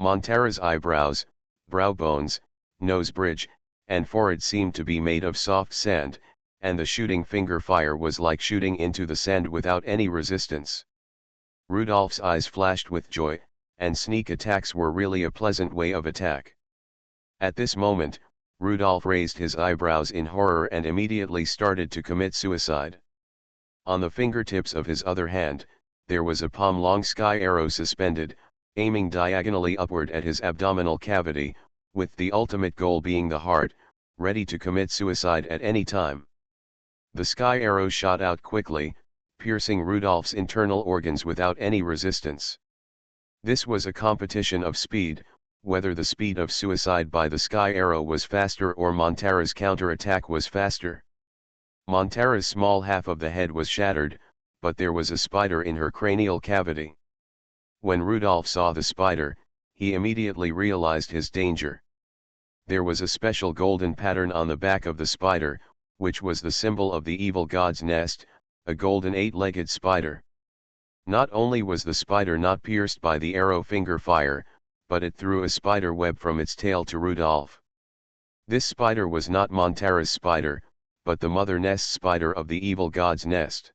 A: Montara's eyebrows, brow bones, nose bridge, and forehead seemed to be made of soft sand, and the shooting finger fire was like shooting into the sand without any resistance. Rudolf's eyes flashed with joy, and sneak attacks were really a pleasant way of attack. At this moment, Rudolf raised his eyebrows in horror and immediately started to commit suicide. On the fingertips of his other hand, there was a palm-long sky arrow suspended, aiming diagonally upward at his abdominal cavity, with the ultimate goal being the heart, ready to commit suicide at any time. The sky arrow shot out quickly, piercing Rudolf's internal organs without any resistance. This was a competition of speed, whether the speed of suicide by the sky arrow was faster or Montara's counterattack was faster. Montara's small half of the head was shattered, but there was a spider in her cranial cavity. When Rudolf saw the spider, he immediately realized his danger. There was a special golden pattern on the back of the spider, which was the symbol of the evil god's nest, a golden 8-legged spider. Not only was the spider not pierced by the arrow finger fire, but it threw a spider web from its tail to Rudolf. This spider was not Montara's spider, but the mother nest spider of the evil god's nest.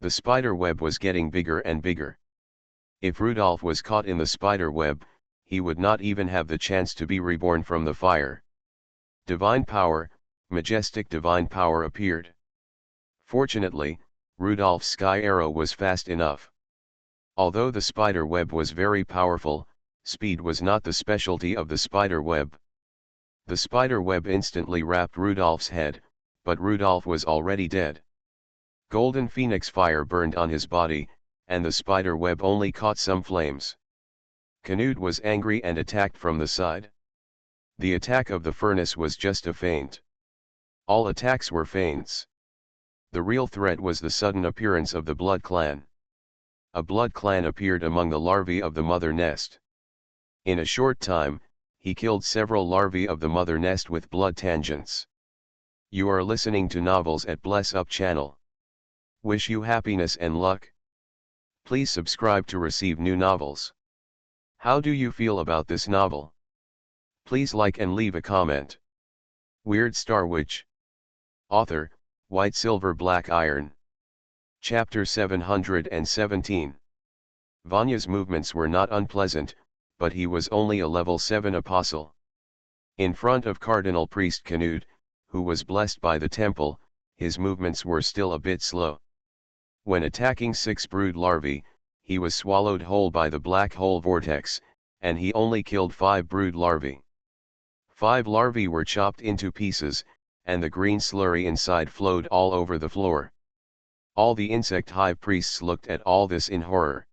A: The spider web was getting bigger and bigger. If Rudolf was caught in the spider web, he would not even have the chance to be reborn from the fire. Divine power, majestic divine power appeared. Fortunately, Rudolf's sky arrow was fast enough. Although the spider web was very powerful, speed was not the specialty of the spider web. The spider web instantly wrapped Rudolf's head, but Rudolf was already dead. Golden phoenix fire burned on his body, and the spider web only caught some flames. Canute was angry and attacked from the side. The attack of the furnace was just a feint. All attacks were feints. The real threat was the sudden appearance of the blood clan. A blood clan appeared among the larvae of the mother nest. In a short time, he killed several larvae of the mother nest with blood tangents. You are listening to Novels at Bless Up channel. Wish you happiness and luck. Please subscribe to receive new novels. How do you feel about this novel? Please like and leave a comment. Weird Star Witch. Author, White Silver Black Iron. Chapter 717. Vanya's movements were not unpleasant, but he was only a level 7 apostle. In front of Cardinal Priest Canute, who was blessed by the temple, his movements were still a bit slow. When attacking 6 brood larvae, he was swallowed whole by the black hole vortex, and he only killed 5 brood larvae. 5 larvae were chopped into pieces, and the green slurry inside flowed all over the floor. All the insect hive priests looked at all this in horror.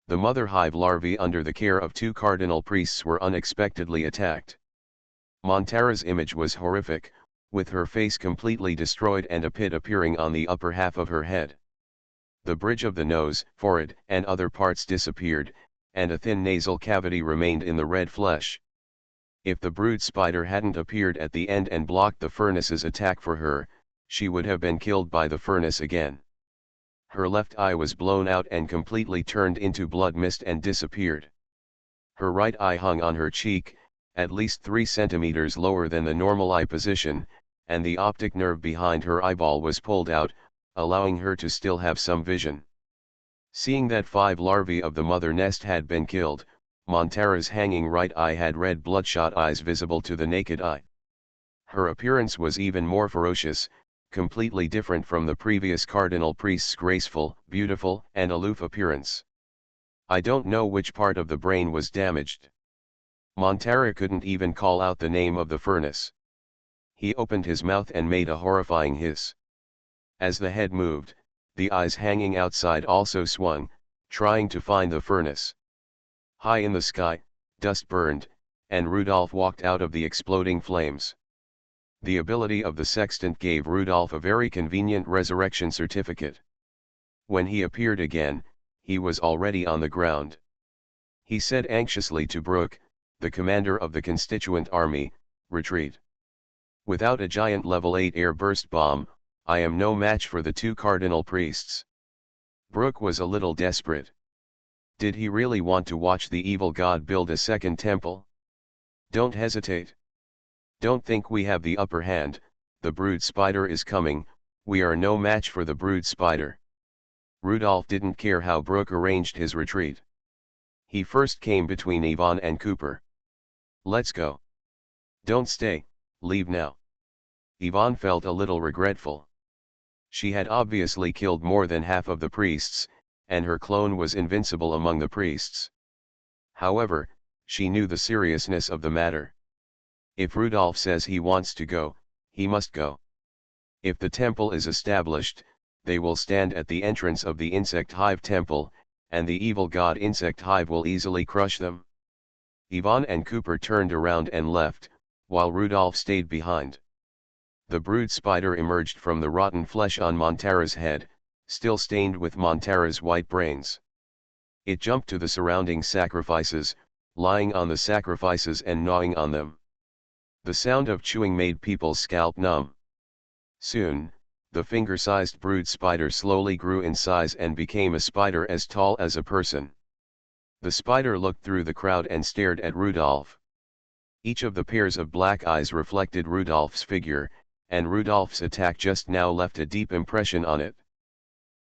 A: The mother hive larvae under the care of 2 cardinal priests were unexpectedly attacked. Montara's image was horrific, with her face completely destroyed and a pit appearing on the upper half of her head. The bridge of the nose, forehead, and other parts disappeared, and a thin nasal cavity remained in the red flesh. If the brood spider hadn't appeared at the end and blocked the furnace's attack for her, she would have been killed by the furnace again. Her left eye was blown out and completely turned into blood mist and disappeared. Her right eye hung on her cheek, at least 3 centimeters lower than the normal eye position, and the optic nerve behind her eyeball was pulled out, allowing her to still have some vision. Seeing that 5 larvae of the mother nest had been killed, Montara's hanging right eye had red bloodshot eyes visible to the naked eye. Her appearance was even more ferocious, completely different from the previous cardinal priest's graceful, beautiful, and aloof appearance. I don't know which part of the brain was damaged. Montara couldn't even call out the name of the furnace. He opened his mouth and made a horrifying hiss. As the head moved, the eyes hanging outside also swung, trying to find the furnace. High in the sky, dust burned, and Rudolph walked out of the exploding flames. The ability of the sextant gave Rudolph a very convenient resurrection certificate. When he appeared again, he was already on the ground. He said anxiously to Brooke, the commander of the constituent army, "Retreat. Without a giant level 8 air burst bomb, I am no match for the 2 cardinal priests." Brooke was a little desperate. Did he really want to watch the evil god build a second temple? "Don't hesitate. Don't think we have the upper hand, the brood spider is coming, we are no match for the brood spider." Rudolph didn't care how Brooke arranged his retreat. He first came between Yvonne and Cooper. "Let's go." "Don't stay, leave now." Yvonne felt a little regretful. She had obviously killed more than half of the priests, and her clone was invincible among the priests. However, she knew the seriousness of the matter. If Rudolph says he wants to go, he must go. If the temple is established, they will stand at the entrance of the insect hive temple, and the evil god insect hive will easily crush them. Yvonne and Cooper turned around and left, while Rudolph stayed behind. The brood spider emerged from the rotten flesh on Montara's head, still stained with Montara's white brains. It jumped to the surrounding sacrifices, lying on the sacrifices and gnawing on them. The sound of chewing made people's scalp numb. Soon, the finger-sized brood spider slowly grew in size and became a spider as tall as a person. The spider looked through the crowd and stared at Rudolph. Each of the pairs of black eyes reflected Rudolph's figure, and Rudolph's attack just now left a deep impression on it.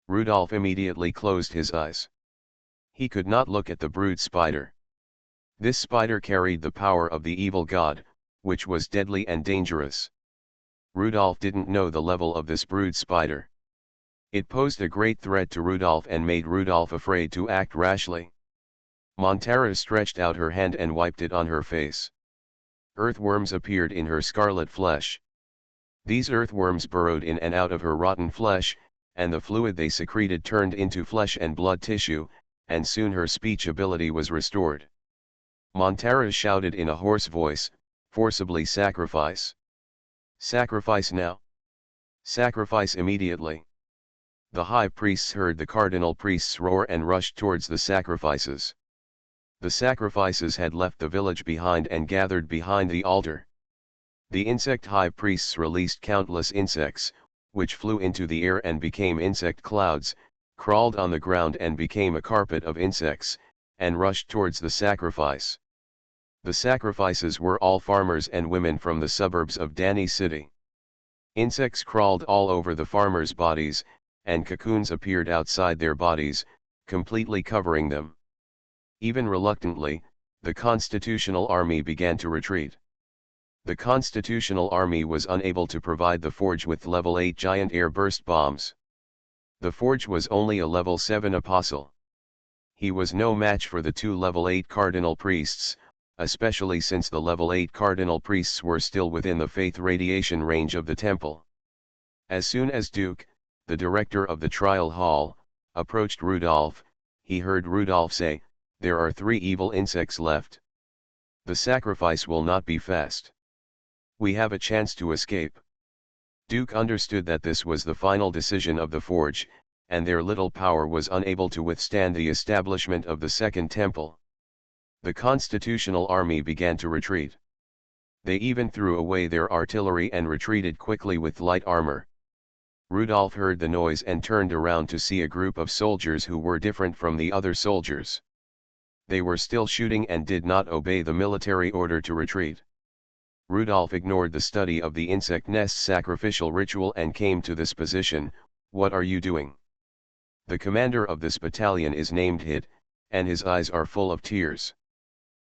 A: Rudolph immediately closed his eyes. He could not look at the brood spider. This spider carried the power of the evil god, which was deadly and dangerous. Rudolph didn't know the level of this brood spider. It posed a great threat to Rudolph and made Rudolph afraid to act rashly. Montara stretched out her hand and wiped it on her face. Earthworms appeared in her scarlet flesh. These earthworms burrowed in and out of her rotten flesh, and the fluid they secreted turned into flesh and blood tissue, and soon her speech ability was restored. Montara shouted in a hoarse voice, forcibly, "Sacrifice! Sacrifice now! Sacrifice immediately!" The high priests heard the cardinal priests roar and rushed towards the sacrifices. The sacrifices had left the village behind and gathered behind the altar. The insect high priests released countless insects, which flew into the air and became insect clouds, crawled on the ground and became a carpet of insects, and rushed towards the sacrifice. The sacrifices were all farmers and women from the suburbs of Dani City. Insects crawled all over the farmers' bodies, and cocoons appeared outside their bodies, completely covering them. Even reluctantly, the constitutional army began to retreat. The Constitutional Army was unable to provide the forge with level 8 giant air-burst bombs. The forge was only a level 7 apostle. He was no match for the 2 level 8 cardinal priests, especially since the level 8 cardinal priests were still within the faith radiation range of the temple. As soon as Duke, the director of the trial hall, approached Rudolph, he heard Rudolph say, "There are 3 evil insects left. The sacrifice will not be fast. We have a chance to escape." Duke understood that this was the final decision of the forge, and their little power was unable to withstand the establishment of the Second Temple. The Constitutional Army began to retreat. They even threw away their artillery and retreated quickly with light armor. Rudolph heard the noise and turned around to see a group of soldiers who were different from the other soldiers. They were still shooting and did not obey the military order to retreat. Rudolph ignored the study of the insect nest sacrificial ritual and came to this position. "What are you doing?" The commander of this battalion is named Hit, and his eyes are full of tears.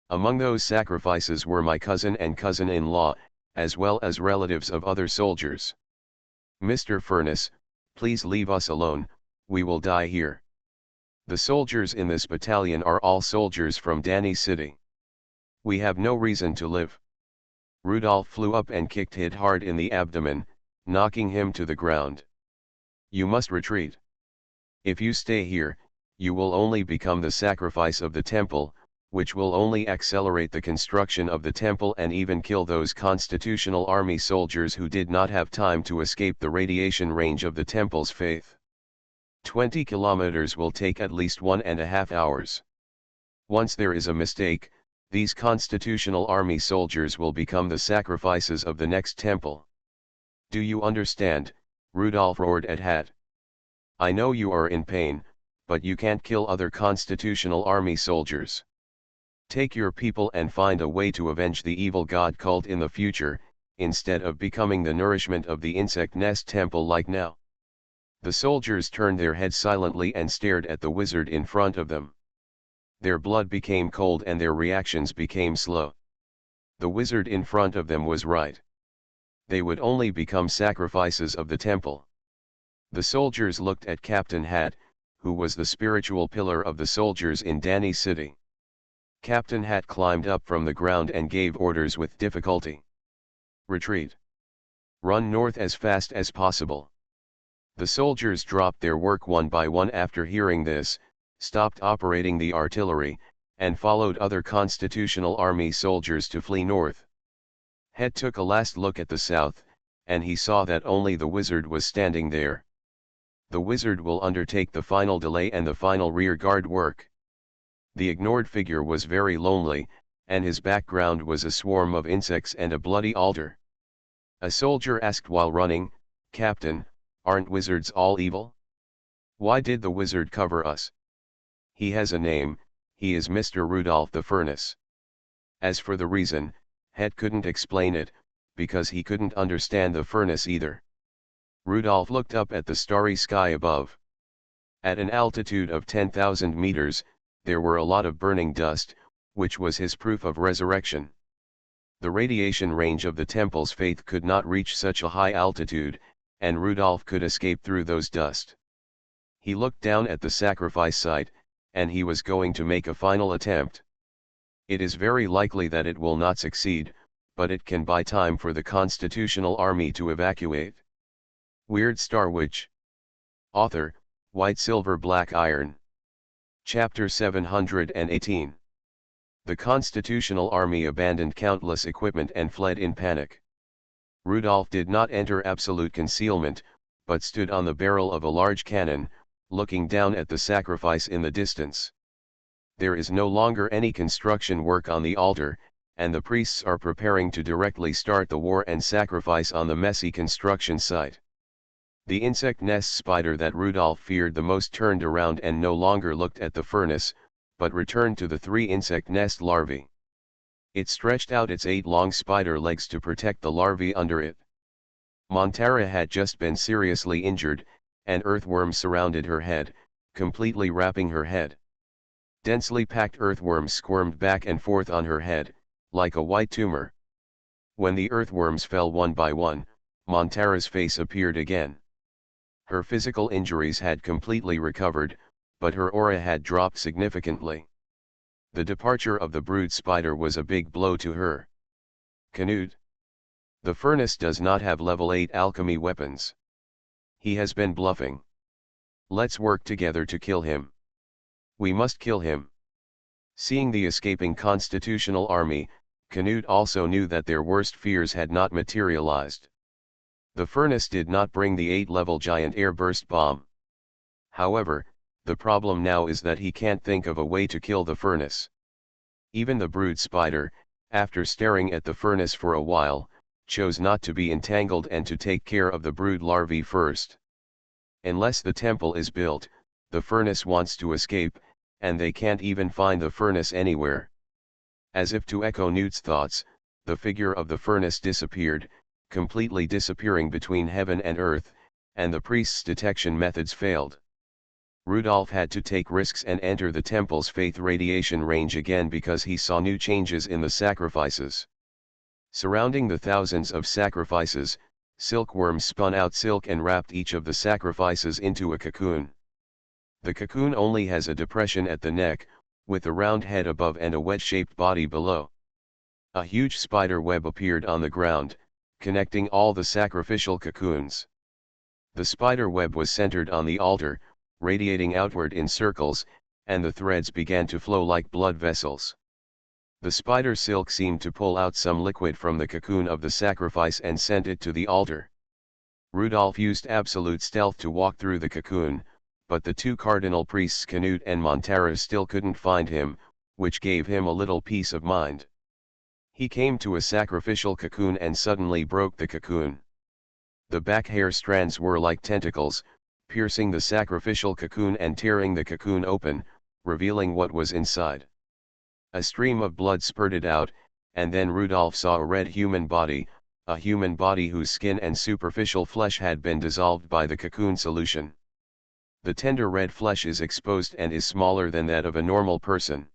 A: Among those sacrifices were my cousin and cousin-in-law, as well as relatives of other soldiers. "Mr. Furnace, please leave us alone, we will die here. The soldiers in this battalion are all soldiers from Dani City. We have no reason to live." Rudolph flew up and kicked Hit hard in the abdomen, knocking him to the ground. "You must retreat. If you stay here, you will only become the sacrifice of the temple, which will only accelerate the construction of the temple and even kill those Constitutional Army soldiers who did not have time to escape the radiation range of the temple's faith. 20 kilometers will take at least 1.5 hours. Once there is a mistake, these Constitutional Army soldiers will become the sacrifices of the next temple. Do you understand?" Rudolph roared at Hat. "I know you are in pain, but you can't kill other Constitutional Army soldiers. Take your people and find a way to avenge the evil god cult in the future, instead of becoming the nourishment of the insect nest temple like now." The soldiers turned their heads silently and stared at the wizard in front of them. Their blood became cold and their reactions became slow. The wizard in front of them was right. They would only become sacrifices of the temple. The soldiers looked at Captain Hat, who was the spiritual pillar of the soldiers in Dani City. Captain Hat climbed up from the ground and gave orders with difficulty. "Retreat. Run north as fast as possible." The soldiers dropped their work one by one after hearing this, stopped operating the artillery, and followed other Constitutional Army soldiers to flee north. Het took a last look at the south, and he saw that only the wizard was standing there. The wizard will undertake the final delay and the final rear guard work. The ignored figure was very lonely, and his background was a swarm of insects and a bloody altar. A soldier asked while running, "Captain, aren't wizards all evil? Why did the wizard cover us?" "He has a name, he is Mr. Rudolph the Furnace." As for the reason, Het couldn't explain it, because he couldn't understand the furnace either. Rudolph looked up at the starry sky above. At an altitude of 10,000 meters, there were a lot of burning dust, which was his proof of resurrection. The radiation range of the temple's faith could not reach such a high altitude, and Rudolph could escape through those dust. He looked down at the sacrifice site, and he was going to make a final attempt. It is very likely that it will not succeed, but it can buy time for the Constitutional Army to evacuate. Weird Star Witch. Author, White Silver Black Iron. Chapter 718. The Constitutional Army abandoned countless equipment and fled in panic. Rudolph did not enter absolute concealment, but stood on the barrel of a large cannon, looking down at the sacrifice in the distance. There is no longer any construction work on the altar, and the priests are preparing to directly start the war and sacrifice on the messy construction site. The insect nest spider that Rudolph feared the most turned around and no longer looked at the furnace, but returned to the 3 insect nest larvae. It stretched out its 8 long spider legs to protect the larvae under it. Montara had just been seriously injured, and earthworms surrounded her head, completely wrapping her head. Densely packed earthworms squirmed back and forth on her head, like a white tumor. When the earthworms fell one by one, Montara's face appeared again. Her physical injuries had completely recovered, but her aura had dropped significantly. The departure of the brood spider was a big blow to her. Canute. The furnace does not have level 8 alchemy weapons. He has been bluffing. Let's work together to kill him. We must kill him. Seeing the escaping constitutional army, Canute also knew that their worst fears had not materialized. The furnace did not bring the 8-level giant airburst bomb. However, the problem now is that he can't think of a way to kill the furnace. Even the brood spider, after staring at the furnace for a while, chose not to be entangled and to take care of the brood larvae first. Unless the temple is built, the furnace wants to escape, and they can't even find the furnace anywhere. As if to echo Newt's thoughts, the figure of the furnace disappeared, completely disappearing between heaven and earth, and the priest's detection methods failed. Rudolph had to take risks and enter the temple's faith radiation range again because he saw new changes in the sacrifices. Surrounding the thousands of sacrifices, silkworms spun out silk and wrapped each of the sacrifices into a cocoon. The cocoon only has a depression at the neck, with a round head above and a wedge-shaped body below. A huge spider web appeared on the ground, connecting all the sacrificial cocoons. The spider web was centered on the altar, radiating outward in circles, and the threads began to flow like blood vessels. The spider silk seemed to pull out some liquid from the cocoon of the sacrifice and sent it to the altar. Rudolph used absolute stealth to walk through the cocoon, but the two cardinal priests Canute and Montara still couldn't find him, which gave him a little peace of mind. He came to a sacrificial cocoon and suddenly broke the cocoon. The back hair strands were like tentacles, piercing the sacrificial cocoon and tearing the cocoon open, revealing what was inside. A stream of blood spurted out, and then Rudolph saw a red human body, a human body whose skin and superficial flesh had been dissolved by the cocoon solution. The tender red flesh is exposed and is smaller than that of a normal person.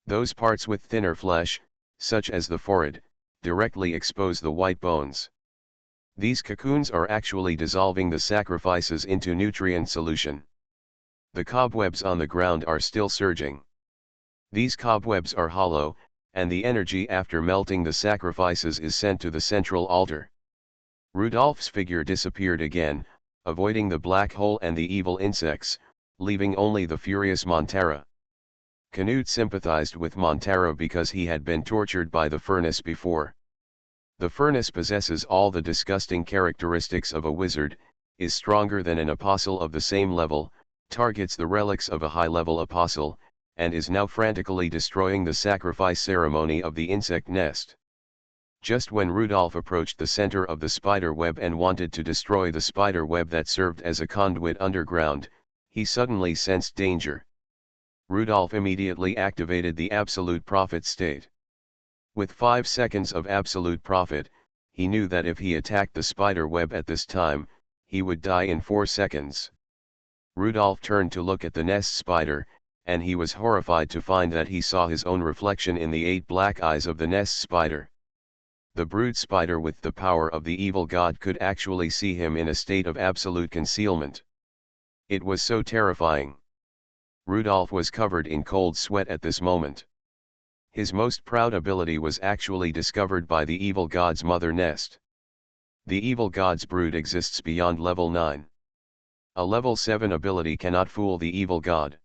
A: Those parts with thinner flesh, such as the forehead, directly expose the white bones. These cocoons are actually dissolving the sacrifices into nutrient solution. The cobwebs on the ground are still surging. These cobwebs are hollow, and the energy after melting the sacrifices is sent to the central altar. Rudolph's figure disappeared again, avoiding the black hole and the evil insects, leaving only the furious Montara. Canute sympathized with Montara because he had been tortured by the furnace before. The furnace possesses all the disgusting characteristics of a wizard, is stronger than an apostle of the same level, targets the relics of a high-level apostle, and is now frantically destroying the sacrifice ceremony of the insect nest. Just when Rudolph approached the center of the spider web and wanted to destroy the spider web that served as a conduit underground, he suddenly sensed danger. Rudolph immediately activated the absolute prophet state. With 5 seconds of absolute prophet, he knew that if he attacked the spider web at this time, he would die in 4 seconds. Rudolph turned to look at the nest spider, and he was horrified to find that he saw his own reflection in the 8 black eyes of the nest spider. The brood spider with the power of the evil god could actually see him in a state of absolute concealment. It was so terrifying. Rudolph was covered in cold sweat at this moment. His most proud ability was actually discovered by the evil god's mother nest. The evil god's brood exists beyond level 9. A level 7 ability cannot fool the evil god.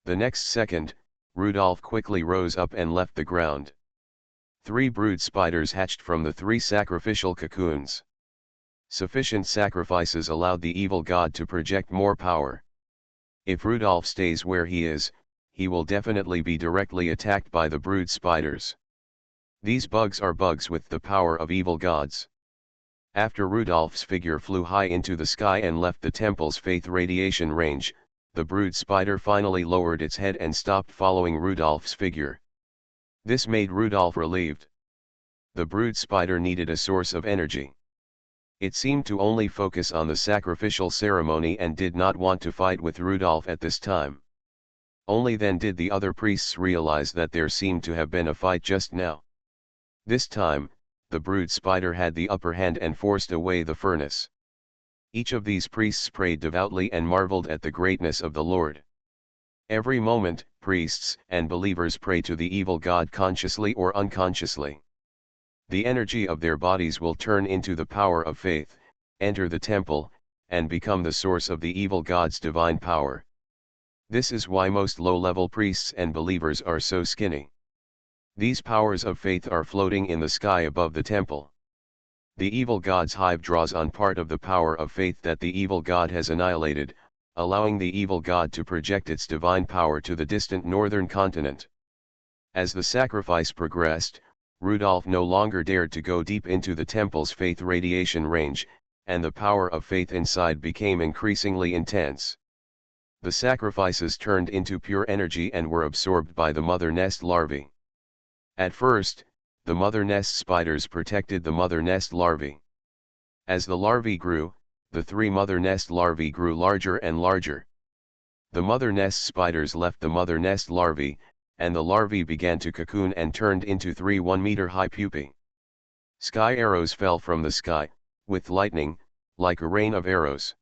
A: The next second, Rudolph quickly rose up and left the ground. 3 brood spiders hatched from the 3 sacrificial cocoons. Sufficient sacrifices allowed the evil god to project more power. If Rudolph stays where he is, he will definitely be directly attacked by the brood spiders. These bugs are bugs with the power of evil gods. After Rudolph's figure flew high into the sky and left the temple's faith radiation range, the brood spider finally lowered its head and stopped following Rudolph's figure. This made Rudolph relieved. The brood spider needed a source of energy. It seemed to only focus on the sacrificial ceremony and did not want to fight with Rudolph at this time. Only then did the other priests realize that there seemed to have been a fight just now. This time, the brood spider had the upper hand and forced away the furnace. Each of these priests prayed devoutly and marveled at the greatness of the Lord. Every moment, priests and believers pray to the evil god consciously or unconsciously. The energy of their bodies will turn into the power of faith, enter the temple, and become the source of the evil god's divine power. This is why most low-level priests and believers are so skinny. These powers of faith are floating in the sky above the temple. The evil god's hive draws on part of the power of faith that the evil god has annihilated, allowing the evil god to project its divine power to the distant northern continent. As the sacrifice progressed, Rudolph no longer dared to go deep into the temple's faith radiation range, and the power of faith inside became increasingly intense. The sacrifices turned into pure energy and were absorbed by the mother nest larvae. At first, the mother nest spiders protected the mother nest larvae. As the larvae grew, the 3 mother nest larvae grew larger and larger. The mother nest spiders left the mother nest larvae, and the larvae began to cocoon and turned into 3 1-meter-high pupae. Sky arrows fell from the sky, with lightning, like a rain of arrows.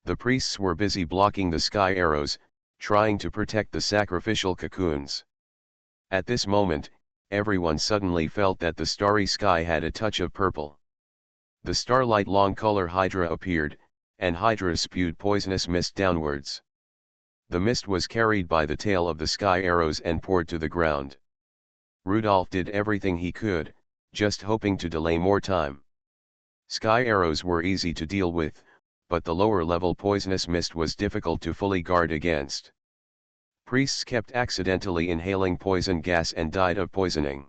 A: The priests were busy blocking the sky arrows, trying to protect the sacrificial cocoons. At this moment, everyone suddenly felt that the starry sky had a touch of purple. The starlight long-color hydra appeared, and hydra spewed poisonous mist downwards. The mist was carried by the tail of the sky arrows and poured to the ground. Rudolph did everything he could, just hoping to delay more time. Sky arrows were easy to deal with, but the lower-level poisonous mist was difficult to fully guard against. Priests kept accidentally inhaling poison gas and died of poisoning.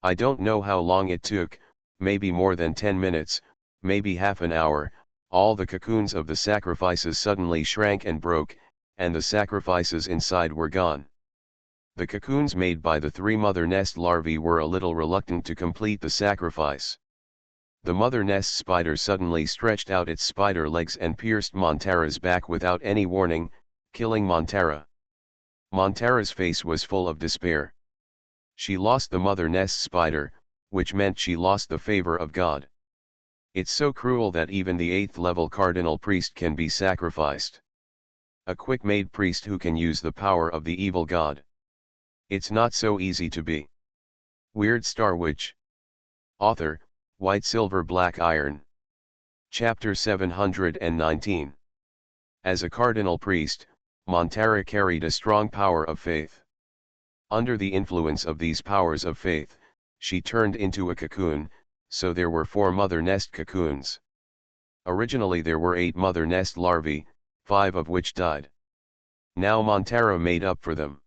A: I don't know how long it took, maybe more than 10 minutes, maybe half an hour, all the cocoons of the sacrifices suddenly shrank and broke, and the sacrifices inside were gone. The cocoons made by the 3 mother nest larvae were a little reluctant to complete the sacrifice. The mother nest spider suddenly stretched out its spider legs and pierced Montara's back without any warning, killing Montara. Montara's face was full of despair. She lost the mother nest spider, which meant she lost the favor of God. It's so cruel that even the 8th-level cardinal priest can be sacrificed. A quick-made priest who can use the power of the evil god. It's not so easy to be. Weird Star Witch. Author, White Silver Black Iron. Chapter 719. As a cardinal priest, Montara carried a strong power of faith. Under the influence of these powers of faith, she turned into a cocoon, so there were 4 mother nest cocoons. Originally there were 8 mother nest larvae, 5 of which died. Now Montara made up for them.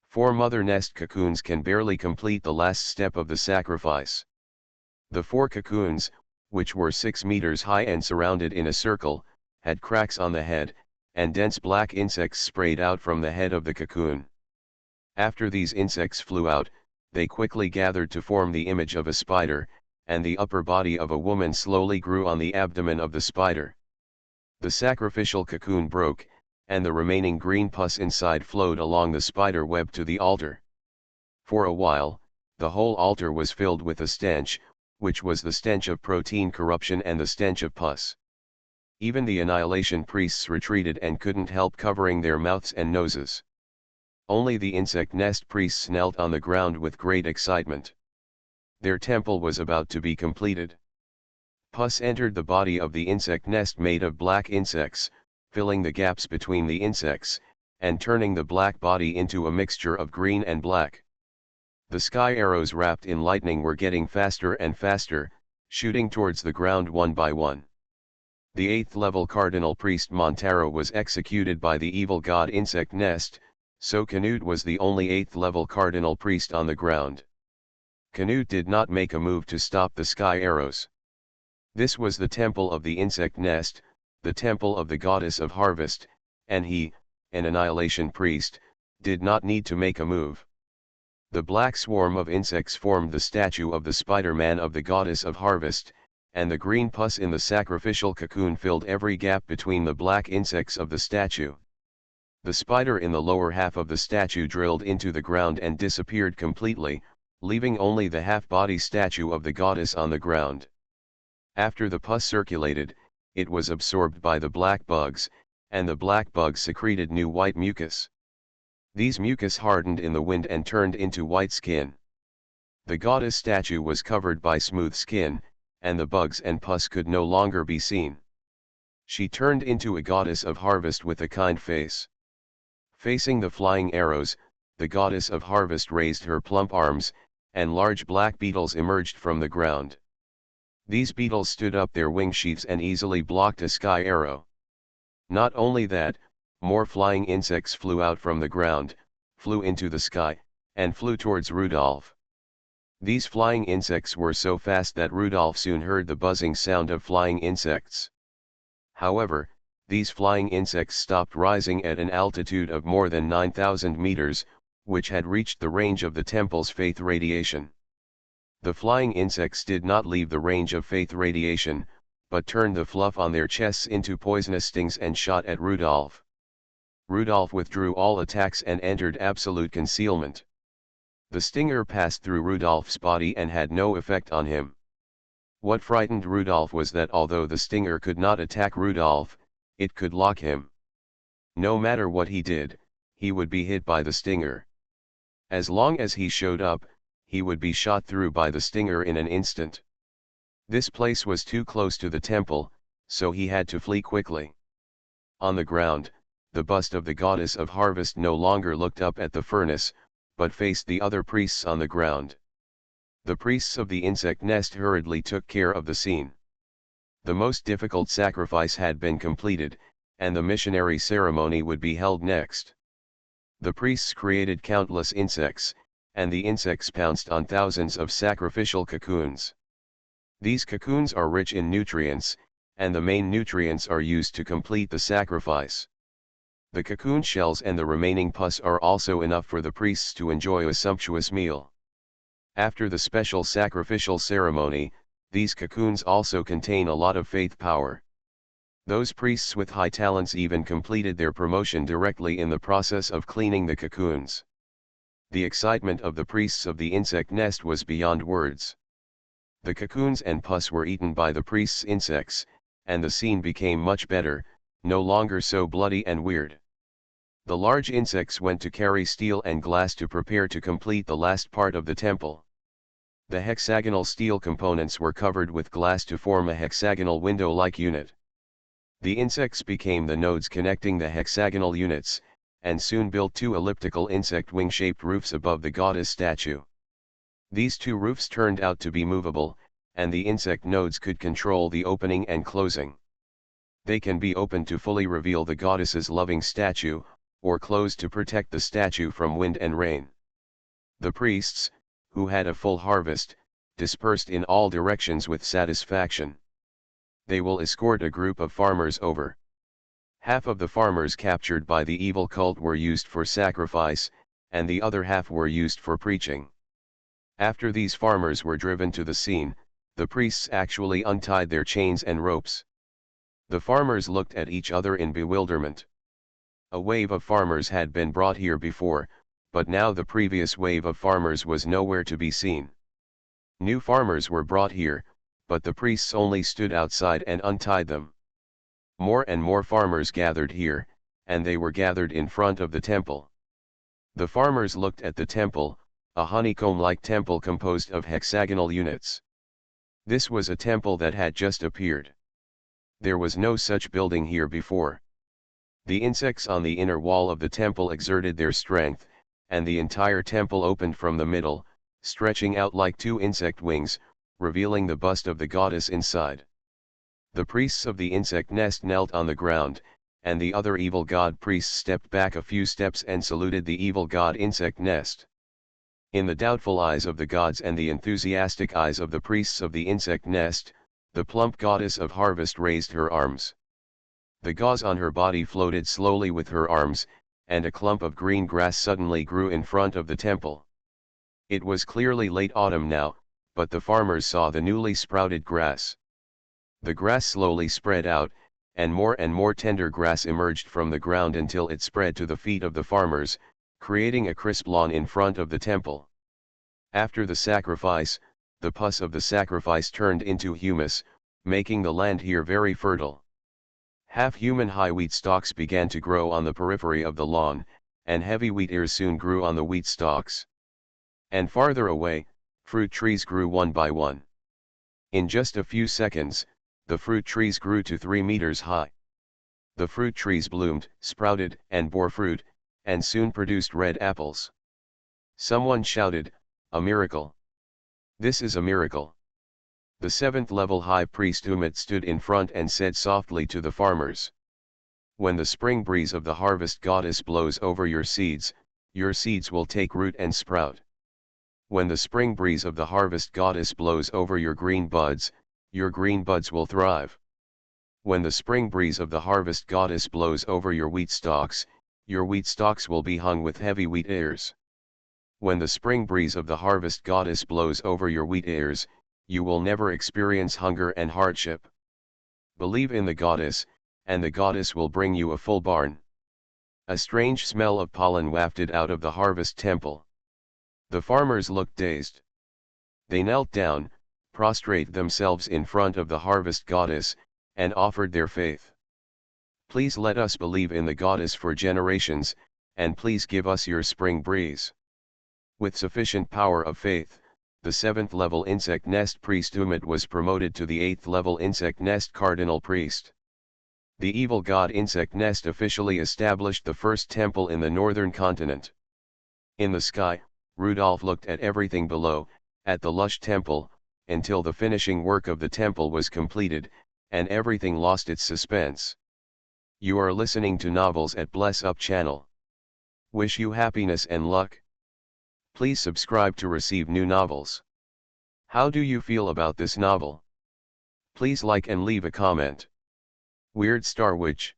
A: 4 mother nest cocoons can barely complete the last step of the sacrifice. The 4 cocoons, which were 6 meters high and surrounded in a circle, had cracks on the head, and dense black insects sprayed out from the head of the cocoon. After these insects flew out, they quickly gathered to form the image of a spider, and the upper body of a woman slowly grew on the abdomen of the spider. The sacrificial cocoon broke, and the remaining green pus inside flowed along the spider web to the altar. For a while, the whole altar was filled with a stench, which was the stench of protein corruption and the stench of pus. Even the annihilation priests retreated and couldn't help covering their mouths and noses. Only the insect nest priests knelt on the ground with great excitement. Their temple was about to be completed. Pus entered the body of the insect nest made of black insects, filling the gaps between the insects, and turning the black body into a mixture of green and black. The sky arrows wrapped in lightning were getting faster and faster, shooting towards the ground one by one. The 8th-level cardinal priest Montara was executed by the evil god Insect Nest, so Canute was the only 8th-level cardinal priest on the ground. Canute did not make a move to stop the sky arrows. This was the temple of the Insect Nest, the temple of the goddess of harvest, and he, an annihilation priest, did not need to make a move. The black swarm of insects formed the statue of the Spider-Man of the goddess of harvest, and the green pus in the sacrificial cocoon filled every gap between the black insects of the statue. The spider in the lower half of the statue drilled into the ground and disappeared completely, leaving only the half-body statue of the goddess on the ground. After the pus circulated, it was absorbed by the black bugs, and the black bugs secreted new white mucus. These mucus hardened in the wind and turned into white skin. The goddess statue was covered by smooth skin, and the bugs and pus could no longer be seen. She turned into a goddess of harvest with a kind face. Facing the flying arrows, the goddess of harvest raised her plump arms, and large black beetles emerged from the ground. These beetles stood up their wing sheaths and easily blocked a sky arrow. Not only that, more flying insects flew out from the ground, flew into the sky, and flew towards Rudolph. These flying insects were so fast that Rudolph soon heard the buzzing sound of flying insects. However, these flying insects stopped rising at an altitude of more than 9,000 meters, which had reached the range of the temple's faith radiation. The flying insects did not leave the range of faith radiation, but turned the fluff on their chests into poisonous stings and shot at Rudolph. Rudolph withdrew all attacks and entered absolute concealment. The stinger passed through Rudolph's body and had no effect on him. What frightened Rudolph was that although the stinger could not attack Rudolph, it could lock him. No matter what he did, he would be hit by the stinger. As long as he showed up, he would be shot through by the stinger in an instant. This place was too close to the temple, so he had to flee quickly. On the ground, the bust of the goddess of harvest no longer looked up at the furnace, but faced the other priests on the ground. The priests of the insect nest hurriedly took care of the scene. The most difficult sacrifice had been completed, and the missionary ceremony would be held next. The priests created countless insects, and the insects pounced on thousands of sacrificial cocoons. These cocoons are rich in nutrients, and the main nutrients are used to complete the sacrifice. The cocoon shells and the remaining pus are also enough for the priests to enjoy a sumptuous meal. After the special sacrificial ceremony, these cocoons also contain a lot of faith power. Those priests with high talents even completed their promotion directly in the process of cleaning the cocoons. The excitement of the priests of the insect nest was beyond words. The cocoons and pus were eaten by the priests' insects, and the scene became much better, no longer so bloody and weird. The large insects went to carry steel and glass to prepare to complete the last part of the temple. The hexagonal steel components were covered with glass to form a hexagonal window-like unit. The insects became the nodes connecting the hexagonal units, and soon built two elliptical insect wing-shaped roofs above the goddess statue. These two roofs turned out to be movable, and the insect nodes could control the opening and closing. They can be opened to fully reveal the goddess's loving statue, or closed to protect the statue from wind and rain. The priests, who had a full harvest, dispersed in all directions with satisfaction. They will escort a group of farmers over. Half of the farmers captured by the evil cult were used for sacrifice, and the other half were used for preaching. After these farmers were driven to the scene, the priests actually untied their chains and ropes. The farmers looked at each other in bewilderment. A wave of farmers had been brought here before, but now the previous wave of farmers was nowhere to be seen. New farmers were brought here, but the priests only stood outside and untied them. More and more farmers gathered here, and they were gathered in front of the temple. The farmers looked at the temple, a honeycomb-like temple composed of hexagonal units. This was a temple that had just appeared. There was no such building here before. The insects on the inner wall of the temple exerted their strength, and the entire temple opened from the middle, stretching out like two insect wings, revealing the bust of the goddess inside. The priests of the insect nest knelt on the ground, and the other evil god priests stepped back a few steps and saluted the evil god insect nest. In the doubtful eyes of the gods and the enthusiastic eyes of the priests of the insect nest, the plump goddess of harvest raised her arms. The gauze on her body floated slowly with her arms, and a clump of green grass suddenly grew in front of the temple. It was clearly late autumn now, but the farmers saw the newly sprouted grass. The grass slowly spread out, and more tender grass emerged from the ground until it spread to the feet of the farmers, creating a crisp lawn in front of the temple. After the sacrifice, the pus of the sacrifice turned into humus, making the land here very fertile. Half-human high wheat stalks began to grow on the periphery of the lawn, and heavy wheat ears soon grew on the wheat stalks. And farther away, fruit trees grew one by one. In just a few seconds, the fruit trees grew to 3 meters high. The fruit trees bloomed, sprouted, and bore fruit, and soon produced red apples. Someone shouted, "A miracle! This is a miracle!" The seventh-level high priest Umit stood in front and said softly to the farmers, "When the spring breeze of the harvest goddess blows over your seeds will take root and sprout. When the spring breeze of the harvest goddess blows over your green buds will thrive. When the spring breeze of the harvest goddess blows over your wheat stalks will be hung with heavy wheat ears. When the spring breeze of the harvest goddess blows over your wheat ears, you will never experience hunger and hardship. Believe in the goddess, and the goddess will bring you a full barn." A strange smell of pollen wafted out of the harvest temple. The farmers looked dazed. They knelt down, prostrate themselves in front of the harvest goddess, and offered their faith. "Please let us believe in the goddess for generations, and please give us your spring breeze." With sufficient power of faith, the 7th-level insect nest priest Umit was promoted to the 8th-level insect nest cardinal priest. The evil god insect nest officially established the first temple in the northern continent. In the sky, Rudolph looked at everything below, at the lush temple, until the finishing work of the temple was completed, and everything lost its suspense. You are listening to Novels at Bless Up channel. Wish you happiness and luck. Please subscribe to receive new novels. How do you feel about this novel? Please like and leave a comment. Weird Star Witch.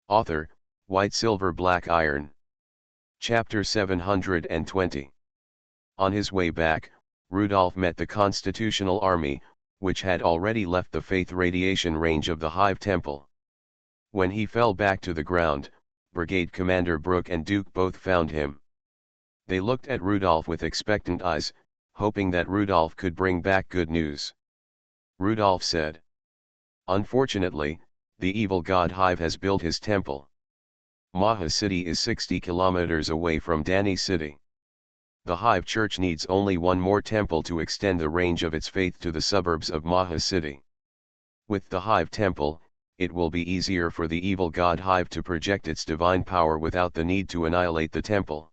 A: Author, White Silver Black Iron. Chapter 720. On his way back, Rudolph met the Constitutional Army, which had already left the faith radiation range of the Hive Temple. When he fell back to the ground, Brigade Commander Brooke and Duke both found him. They looked at Rudolph with expectant eyes, hoping that Rudolph could bring back good news. Rudolph said, "Unfortunately, the evil god Hive has built his temple. Maha City is 60 kilometers away from Dani City. The Hive Church needs only one more temple to extend the range of its faith to the suburbs of Maha City. With the Hive Temple, it will be easier for the evil god Hive to project its divine power without the need to annihilate the temple.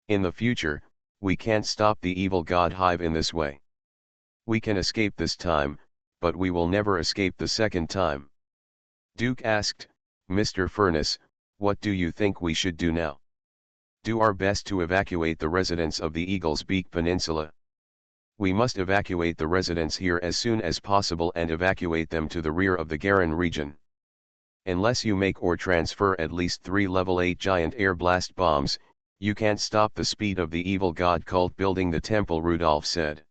A: In the future, we can't stop the evil god Hive in this way. We can escape this time, but we will never escape the second time." Duke asked, "Mr. Furness, what do you think we should do now?" "Do our best to evacuate the residents of the Eagle's Beak Peninsula. We must evacuate the residents here as soon as possible and evacuate them to the rear of the Garin region. Unless you make or transfer at least 3 level 8 giant air blast bombs, you can't stop the speed of the evil god cult building the temple," Rudolph said.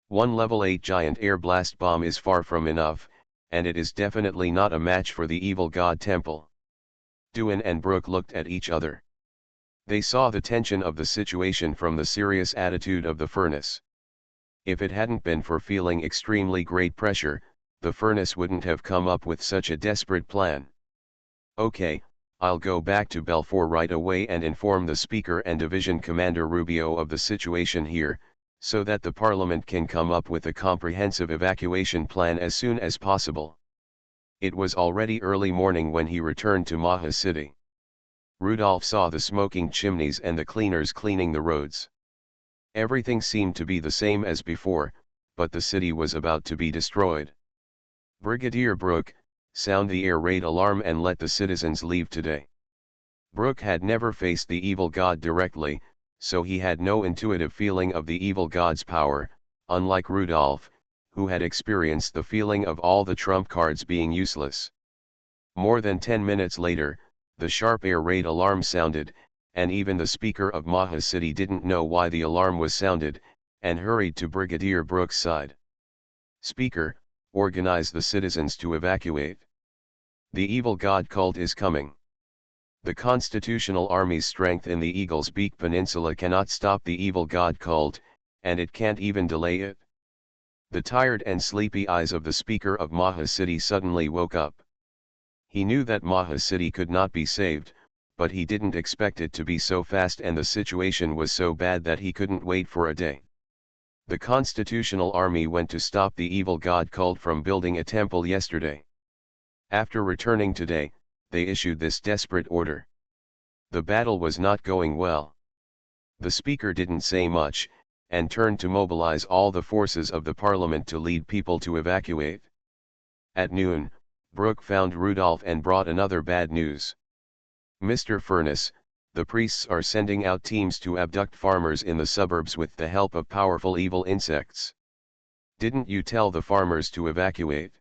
A: "1 level 8 giant air blast bomb is far from enough, and it is definitely not a match for the evil god temple." Duan and Brooke looked at each other. They saw the tension of the situation from the serious attitude of the furnace. If it hadn't been for feeling extremely great pressure, the furnace wouldn't have come up with such a desperate plan. "Okay, I'll go back to Belfour right away and inform the Speaker and Division Commander Rubio of the situation here, so that the Parliament can come up with a comprehensive evacuation plan as soon as possible." It was already early morning when he returned to Maha City. Rudolph saw the smoking chimneys and the cleaners cleaning the roads. Everything seemed to be the same as before, but the city was about to be destroyed. "Brigadier Brooke, sound the air raid alarm and let the citizens leave today." Brooke had never faced the evil god directly, so he had no intuitive feeling of the evil god's power, unlike Rudolph, who had experienced the feeling of all the trump cards being useless. More than 10 minutes later, the sharp air raid alarm sounded, and even the Speaker of Maha City didn't know why the alarm was sounded, and hurried to Brigadier Brooke's side. "Speaker, organize the citizens to evacuate. The evil god cult is coming. The Constitutional Army's strength in the Eagle's Beak Peninsula cannot stop the evil god cult, and it can't even delay it. The tired and sleepy eyes of the speaker of Maha City suddenly woke up. He knew that Maha City could not be saved, but he didn't expect it to be so fast, and the situation was so bad that he couldn't wait for a day. The Constitutional Army went to stop the evil god cult from building a temple yesterday. After returning today, they issued this desperate order. The battle was not going well. The speaker didn't say much, and turned to mobilize all the forces of the parliament to lead people to evacuate. At noon, Brooke found Rudolph and brought another bad news. Mr. Furness, the priests are sending out teams to abduct farmers in the suburbs with the help of powerful evil insects. Didn't you tell the farmers to evacuate?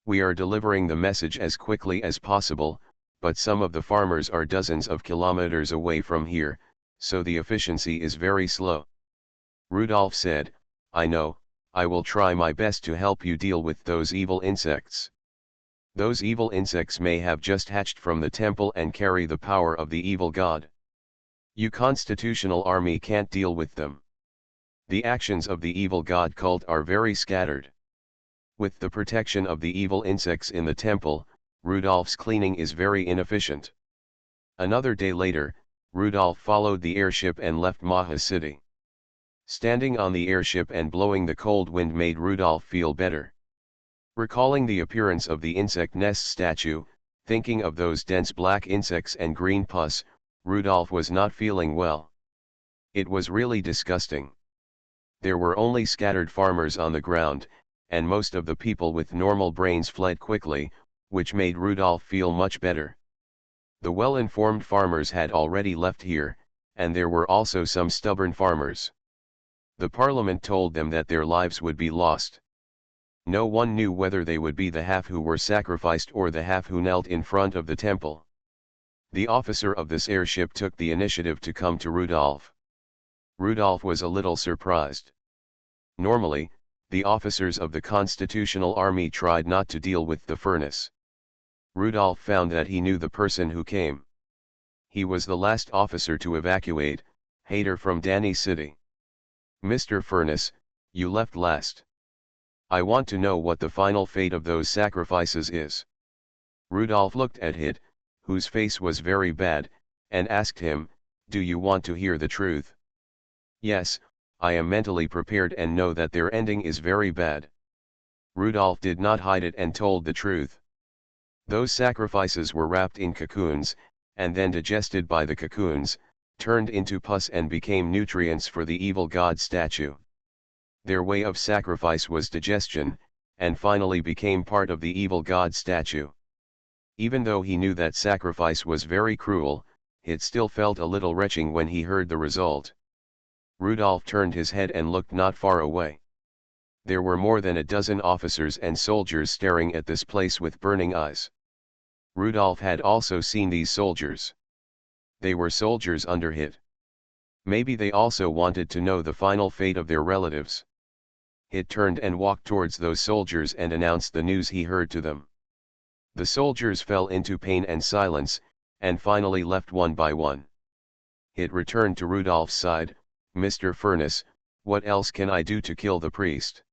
A: We are delivering the message as quickly as possible, but some of the farmers are dozens of kilometers away from here, so the efficiency is very slow. Rudolph said, I know, I will try my best to help you deal with those evil insects. Those evil insects may have just hatched from the temple and carry the power of the evil god. You Constitutional Army can't deal with them. The actions of the evil god cult are very scattered. With the protection of the evil insects in the temple, Rudolph's cleaning is very inefficient. Another day later, Rudolph followed the airship and left Maha City. Standing on the airship and blowing the cold wind made Rudolph feel better. Recalling the appearance of the insect nest statue, thinking of those dense black insects and green pus, Rudolph was not feeling well. It was really disgusting. There were only scattered farmers on the ground, and most of the people with normal brains fled quickly, which made Rudolph feel much better. The well-informed farmers had already left here, and there were also some stubborn farmers. The parliament told them that their lives would be lost. No one knew whether they would be the half who were sacrificed or the half who knelt in front of the temple. The officer of this airship took the initiative to come to Rudolph. Rudolph was a little surprised. Normally, the officers of the Constitutional Army tried not to deal with the furnace. Rudolph found that he knew the person who came. He was the last officer to evacuate, Hader from Danny City. Mr. Furness, you left last. I want to know what the final fate of those sacrifices is. Rudolph looked at Hit, whose face was very bad, and asked him, do you want to hear the truth? Yes, I am mentally prepared and know that their ending is very bad. Rudolph did not hide it and told the truth. Those sacrifices were wrapped in cocoons, and then digested by the cocoons, turned into pus and became nutrients for the evil god statue. Their way of sacrifice was digestion, and finally became part of the evil god statue. Even though he knew that sacrifice was very cruel, it still felt a little retching when he heard the result. Rudolph turned his head and looked not far away. There were more than a dozen officers and soldiers staring at this place with burning eyes. Rudolph had also seen these soldiers. They were soldiers under Hit. Maybe they also wanted to know the final fate of their relatives. Hit turned and walked towards those soldiers and announced the news he heard to them. The soldiers fell into pain and silence, and finally left one by one. Hit returned to Rudolph's side. Mr. Furness, what else can I do to kill the priest?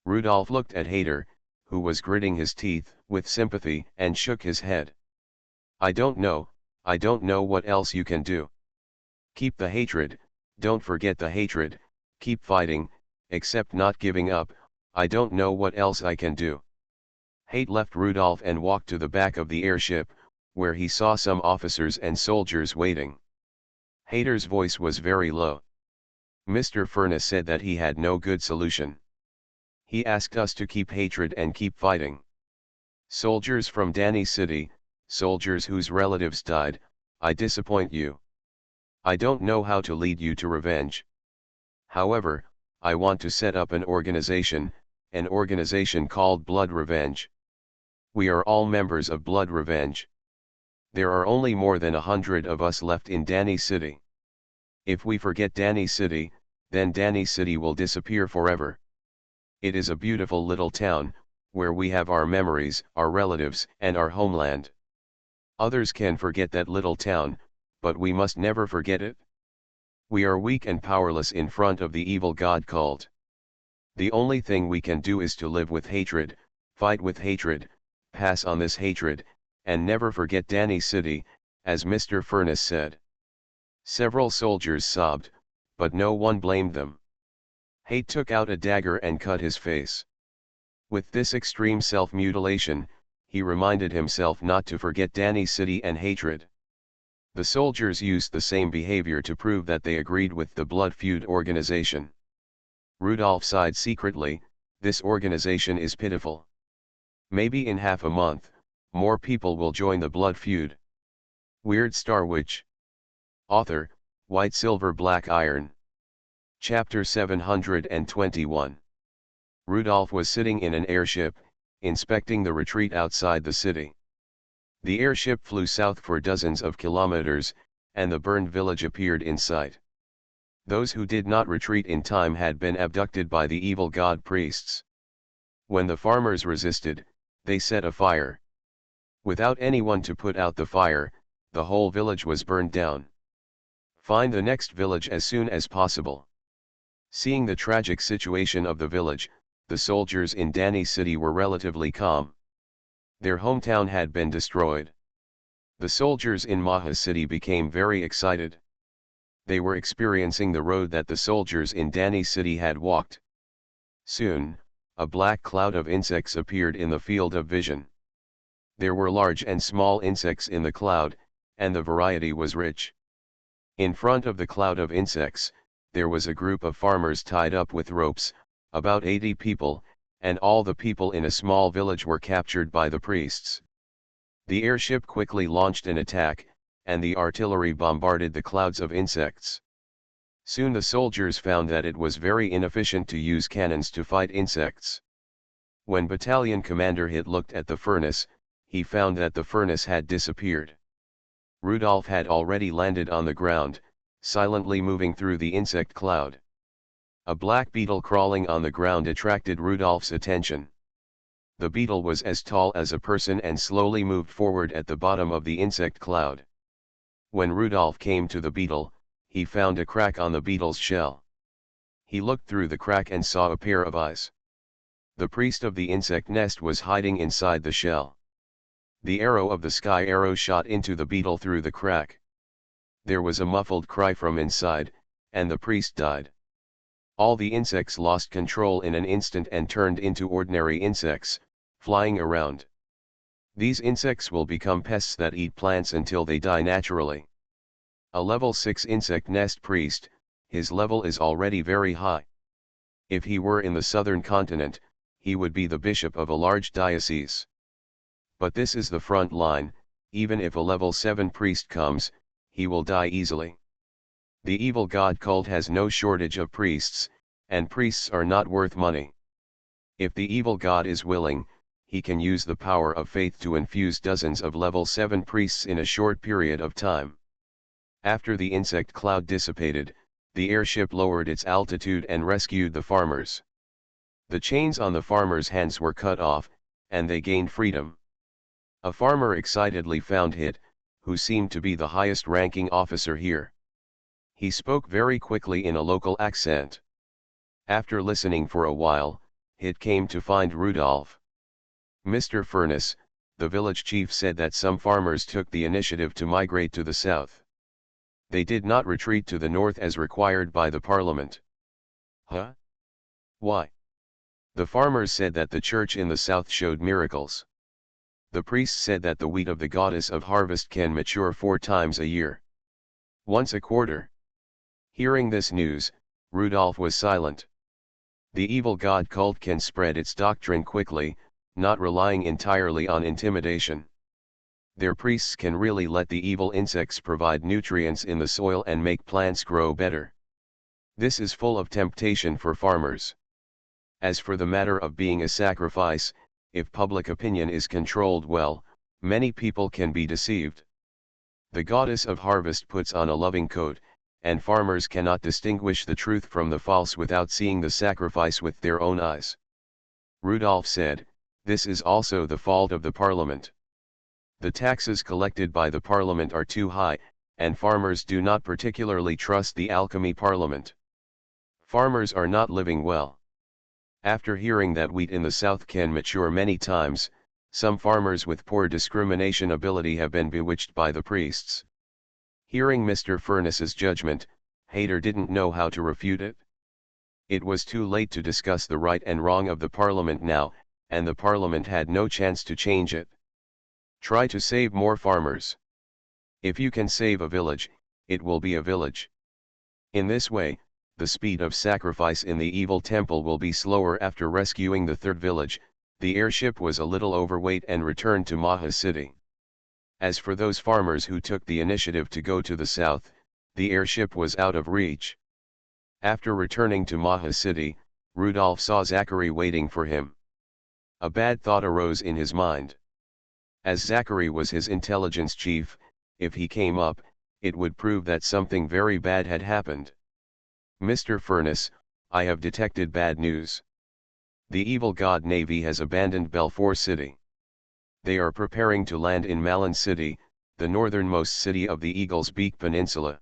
A: Rudolph looked at Hader, who was gritting his teeth with sympathy, and shook his head. I don't know what else you can do. Keep the hatred, don't forget the hatred, keep fighting, except not giving up. I don't know what else I can do. Hate left Rudolph and walked to the back of the airship, where he saw some officers and soldiers waiting. Hader's voice was very low. Mr. Furness said that he had no good solution. He asked us to keep hatred and keep fighting. Soldiers from Danny City, soldiers whose relatives died, I disappoint you. I don't know how to lead you to revenge. However, I want to set up an organization called Blood Revenge. We are all members of Blood Revenge. There are only more than 100 of us left in Danny City. If we forget Danny City, then Danny City will disappear forever. It is a beautiful little town, where we have our memories, our relatives, and our homeland. Others can forget that little town, but we must never forget it. We are weak and powerless in front of the evil god cult. The only thing we can do is to live with hatred, fight with hatred, pass on this hatred, and never forget Danny City, as Mr. Furness said. Several soldiers sobbed, but no one blamed them. Hate took out a dagger and cut his face. With this extreme self-mutilation, he reminded himself not to forget Danny City and hatred. The soldiers used the same behavior to prove that they agreed with the Blood Feud organization. Rudolph sighed secretly, this organization is pitiful. Maybe in half a month, more people will join the Blood Feud. Weird Star Witch. Author, White Silver Black Iron. Chapter 721. Rudolph was sitting in an airship, inspecting the retreat outside the city. The airship flew south for dozens of kilometers, and the burned village appeared in sight. Those who did not retreat in time had been abducted by the evil god priests. When the farmers resisted, they set a fire. Without anyone to put out the fire, the whole village was burned down. Find the next village as soon as possible. Seeing the tragic situation of the village, the soldiers in Danny City were relatively calm. Their hometown had been destroyed. The soldiers in Maha City became very excited. They were experiencing the road that the soldiers in Danny City had walked. Soon, a black cloud of insects appeared in the field of vision. There were large and small insects in the cloud, and the variety was rich. In front of the cloud of insects, there was a group of farmers tied up with ropes, about 80 people, and all the people in a small village were captured by the priests. The airship quickly launched an attack, and the artillery bombarded the clouds of insects. Soon the soldiers found that it was very inefficient to use cannons to fight insects. When battalion commander Hit looked at the furnace, he found that the furnace had disappeared. Rudolph had already landed on the ground, silently moving through the insect cloud. A black beetle crawling on the ground attracted Rudolph's attention. The beetle was as tall as a person and slowly moved forward at the bottom of the insect cloud. When Rudolph came to the beetle, he found a crack on the beetle's shell. He looked through the crack and saw a pair of eyes. The priest of the insect nest was hiding inside the shell. The arrow of the sky arrow shot into the beetle through the crack. There was a muffled cry from inside, and the priest died. All the insects lost control in an instant and turned into ordinary insects, flying around. These insects will become pests that eat plants until they die naturally. A level 6 insect nest priest, his level is already very high. If he were in the southern continent, he would be the bishop of a large diocese. But this is the front line, even if a level 7 priest comes, he will die easily. The evil god cult has no shortage of priests, and priests are not worth money. If the evil god is willing, he can use the power of faith to infuse dozens of level 7 priests in a short period of time. After the insect cloud dissipated, the airship lowered its altitude and rescued the farmers. The chains on the farmers' hands were cut off, and they gained freedom. A farmer excitedly found Hit, who seemed to be the highest-ranking officer here. He spoke very quickly in a local accent. After listening for a while, Hit came to find Rudolph. Mr. Furness, the village chief said that some farmers took the initiative to migrate to the south. They did not retreat to the north as required by the parliament. Huh? Why? The farmers said that the church in the south showed miracles. The priests said that the wheat of the goddess of harvest can mature 4 times a year. Once a quarter. Hearing this news, Rudolph was silent. The evil god cult can spread its doctrine quickly, not relying entirely on intimidation. Their priests can really let the evil insects provide nutrients in the soil and make plants grow better. This is full of temptation for farmers. As for the matter of being a sacrifice, if public opinion is controlled well, many people can be deceived. The goddess of harvest puts on a loving coat, and farmers cannot distinguish the truth from the false without seeing the sacrifice with their own eyes. Rudolph said, "This is also the fault of the parliament. The taxes collected by the parliament are too high, and farmers do not particularly trust the alchemy parliament. Farmers are not living well. After hearing that wheat in the south can mature many times, some farmers with poor discrimination ability have been bewitched by the priests. Hearing Mr. Furness's judgment, Hayter didn't know how to refute it. It was too late to discuss the right and wrong of the parliament now, and the parliament had no chance to change it. Try to save more farmers. If you can save a village, it will be a village. In this way, the speed of sacrifice in the evil temple will be slower. After rescuing the third village, the airship was a little overweight and returned to Maha City. As for those farmers who took the initiative to go to the south, the airship was out of reach. After returning to Maha City, Rudolph saw Zachary waiting for him. A bad thought arose in his mind. As Zachary was his intelligence chief, if he came up, it would prove that something very bad had happened. Mr. Furness, I have detected bad news. The evil god Navy has abandoned Belfour City. They are preparing to land in Malin City, the northernmost city of the Eagle's Beak Peninsula.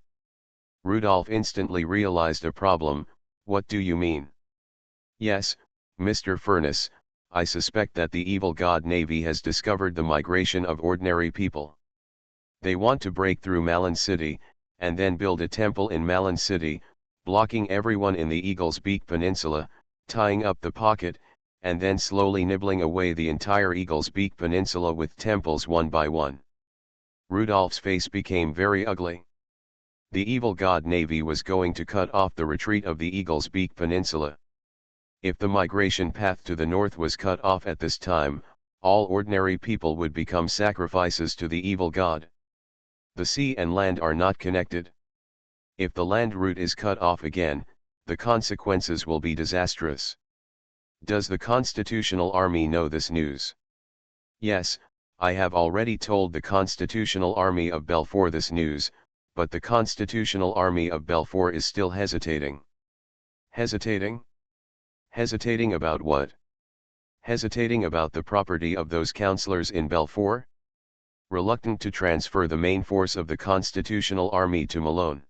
A: Rudolph instantly realized a problem. What do you mean? Yes, Mr. Furness, I suspect that the evil god Navy has discovered the migration of ordinary people. They want to break through Malin City, and then build a temple in Malin City, blocking everyone in the Eagle's Beak Peninsula, tying up the pocket, and then slowly nibbling away the entire Eagle's Beak Peninsula with temples one by one. Rudolph's face became very ugly. The evil god Navy was going to cut off the retreat of the Eagle's Beak Peninsula. If the migration path to the north was cut off at this time, all ordinary people would become sacrifices to the evil god. The sea and land are not connected. If the land route is cut off again, the consequences will be disastrous. Does the Constitutional Army know this news? Yes, I have already told the Constitutional Army of Belfour this news, but the Constitutional Army of Belfour is still hesitating. Hesitating? Hesitating about what? Hesitating about the property of those councillors in Belfour? Reluctant to transfer the main force of the Constitutional Army to Malone.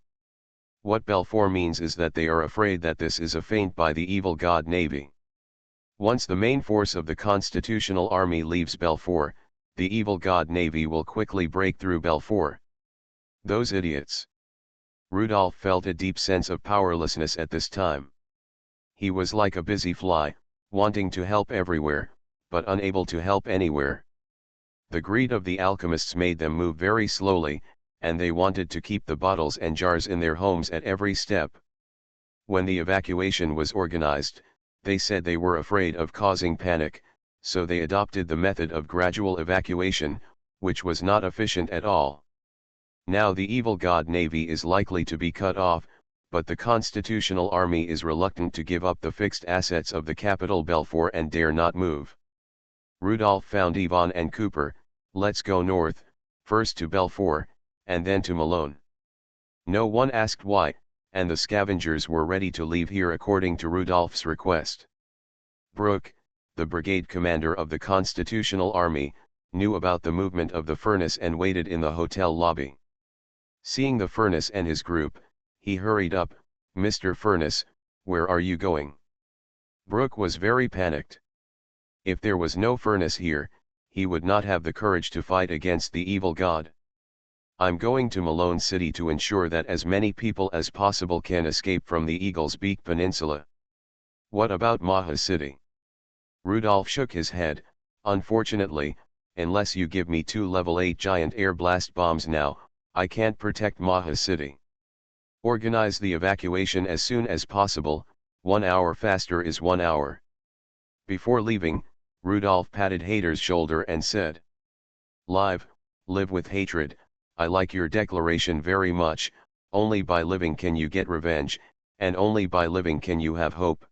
A: What Belfour means is that they are afraid that this is a feint by the evil god Navy. Once the main force of the Constitutional Army leaves Belfour, the evil god Navy will quickly break through Belfour. Those idiots. Rudolph felt a deep sense of powerlessness at this time. He was like a busy fly, wanting to help everywhere, but unable to help anywhere. The greed of the alchemists made them move very slowly, and they wanted to keep the bottles and jars in their homes at every step. When the evacuation was organized, they said they were afraid of causing panic, so they adopted the method of gradual evacuation, which was not efficient at all. Now the evil god Navy is likely to be cut off, but the Constitutional Army is reluctant to give up the fixed assets of the capital Belfour and dare not move. Rudolph found Yvonne and Cooper. Let's go north, first to Belfour, and then to Malone. No one asked why, and the scavengers were ready to leave here according to Rudolph's request. Brooke, the brigade commander of the Constitutional Army, knew about the movement of the Furness and waited in the hotel lobby. Seeing the Furness and his group, he hurried up. Mr. Furness, where are you going? Brooke was very panicked. If there was no Furness here, he would not have the courage to fight against the evil god. I'm going to Malone City to ensure that as many people as possible can escape from the Eagle's Beak Peninsula. What about Maha City? Rudolph shook his head. Unfortunately, unless you give me 2 level 8 giant air blast bombs now, I can't protect Maha City. Organize the evacuation as soon as possible. 1 hour faster is 1 hour. Before leaving, Rudolph patted Hayter's shoulder and said, Live with hatred. I like your declaration very much. Only by living can you get revenge, and only by living can you have hope.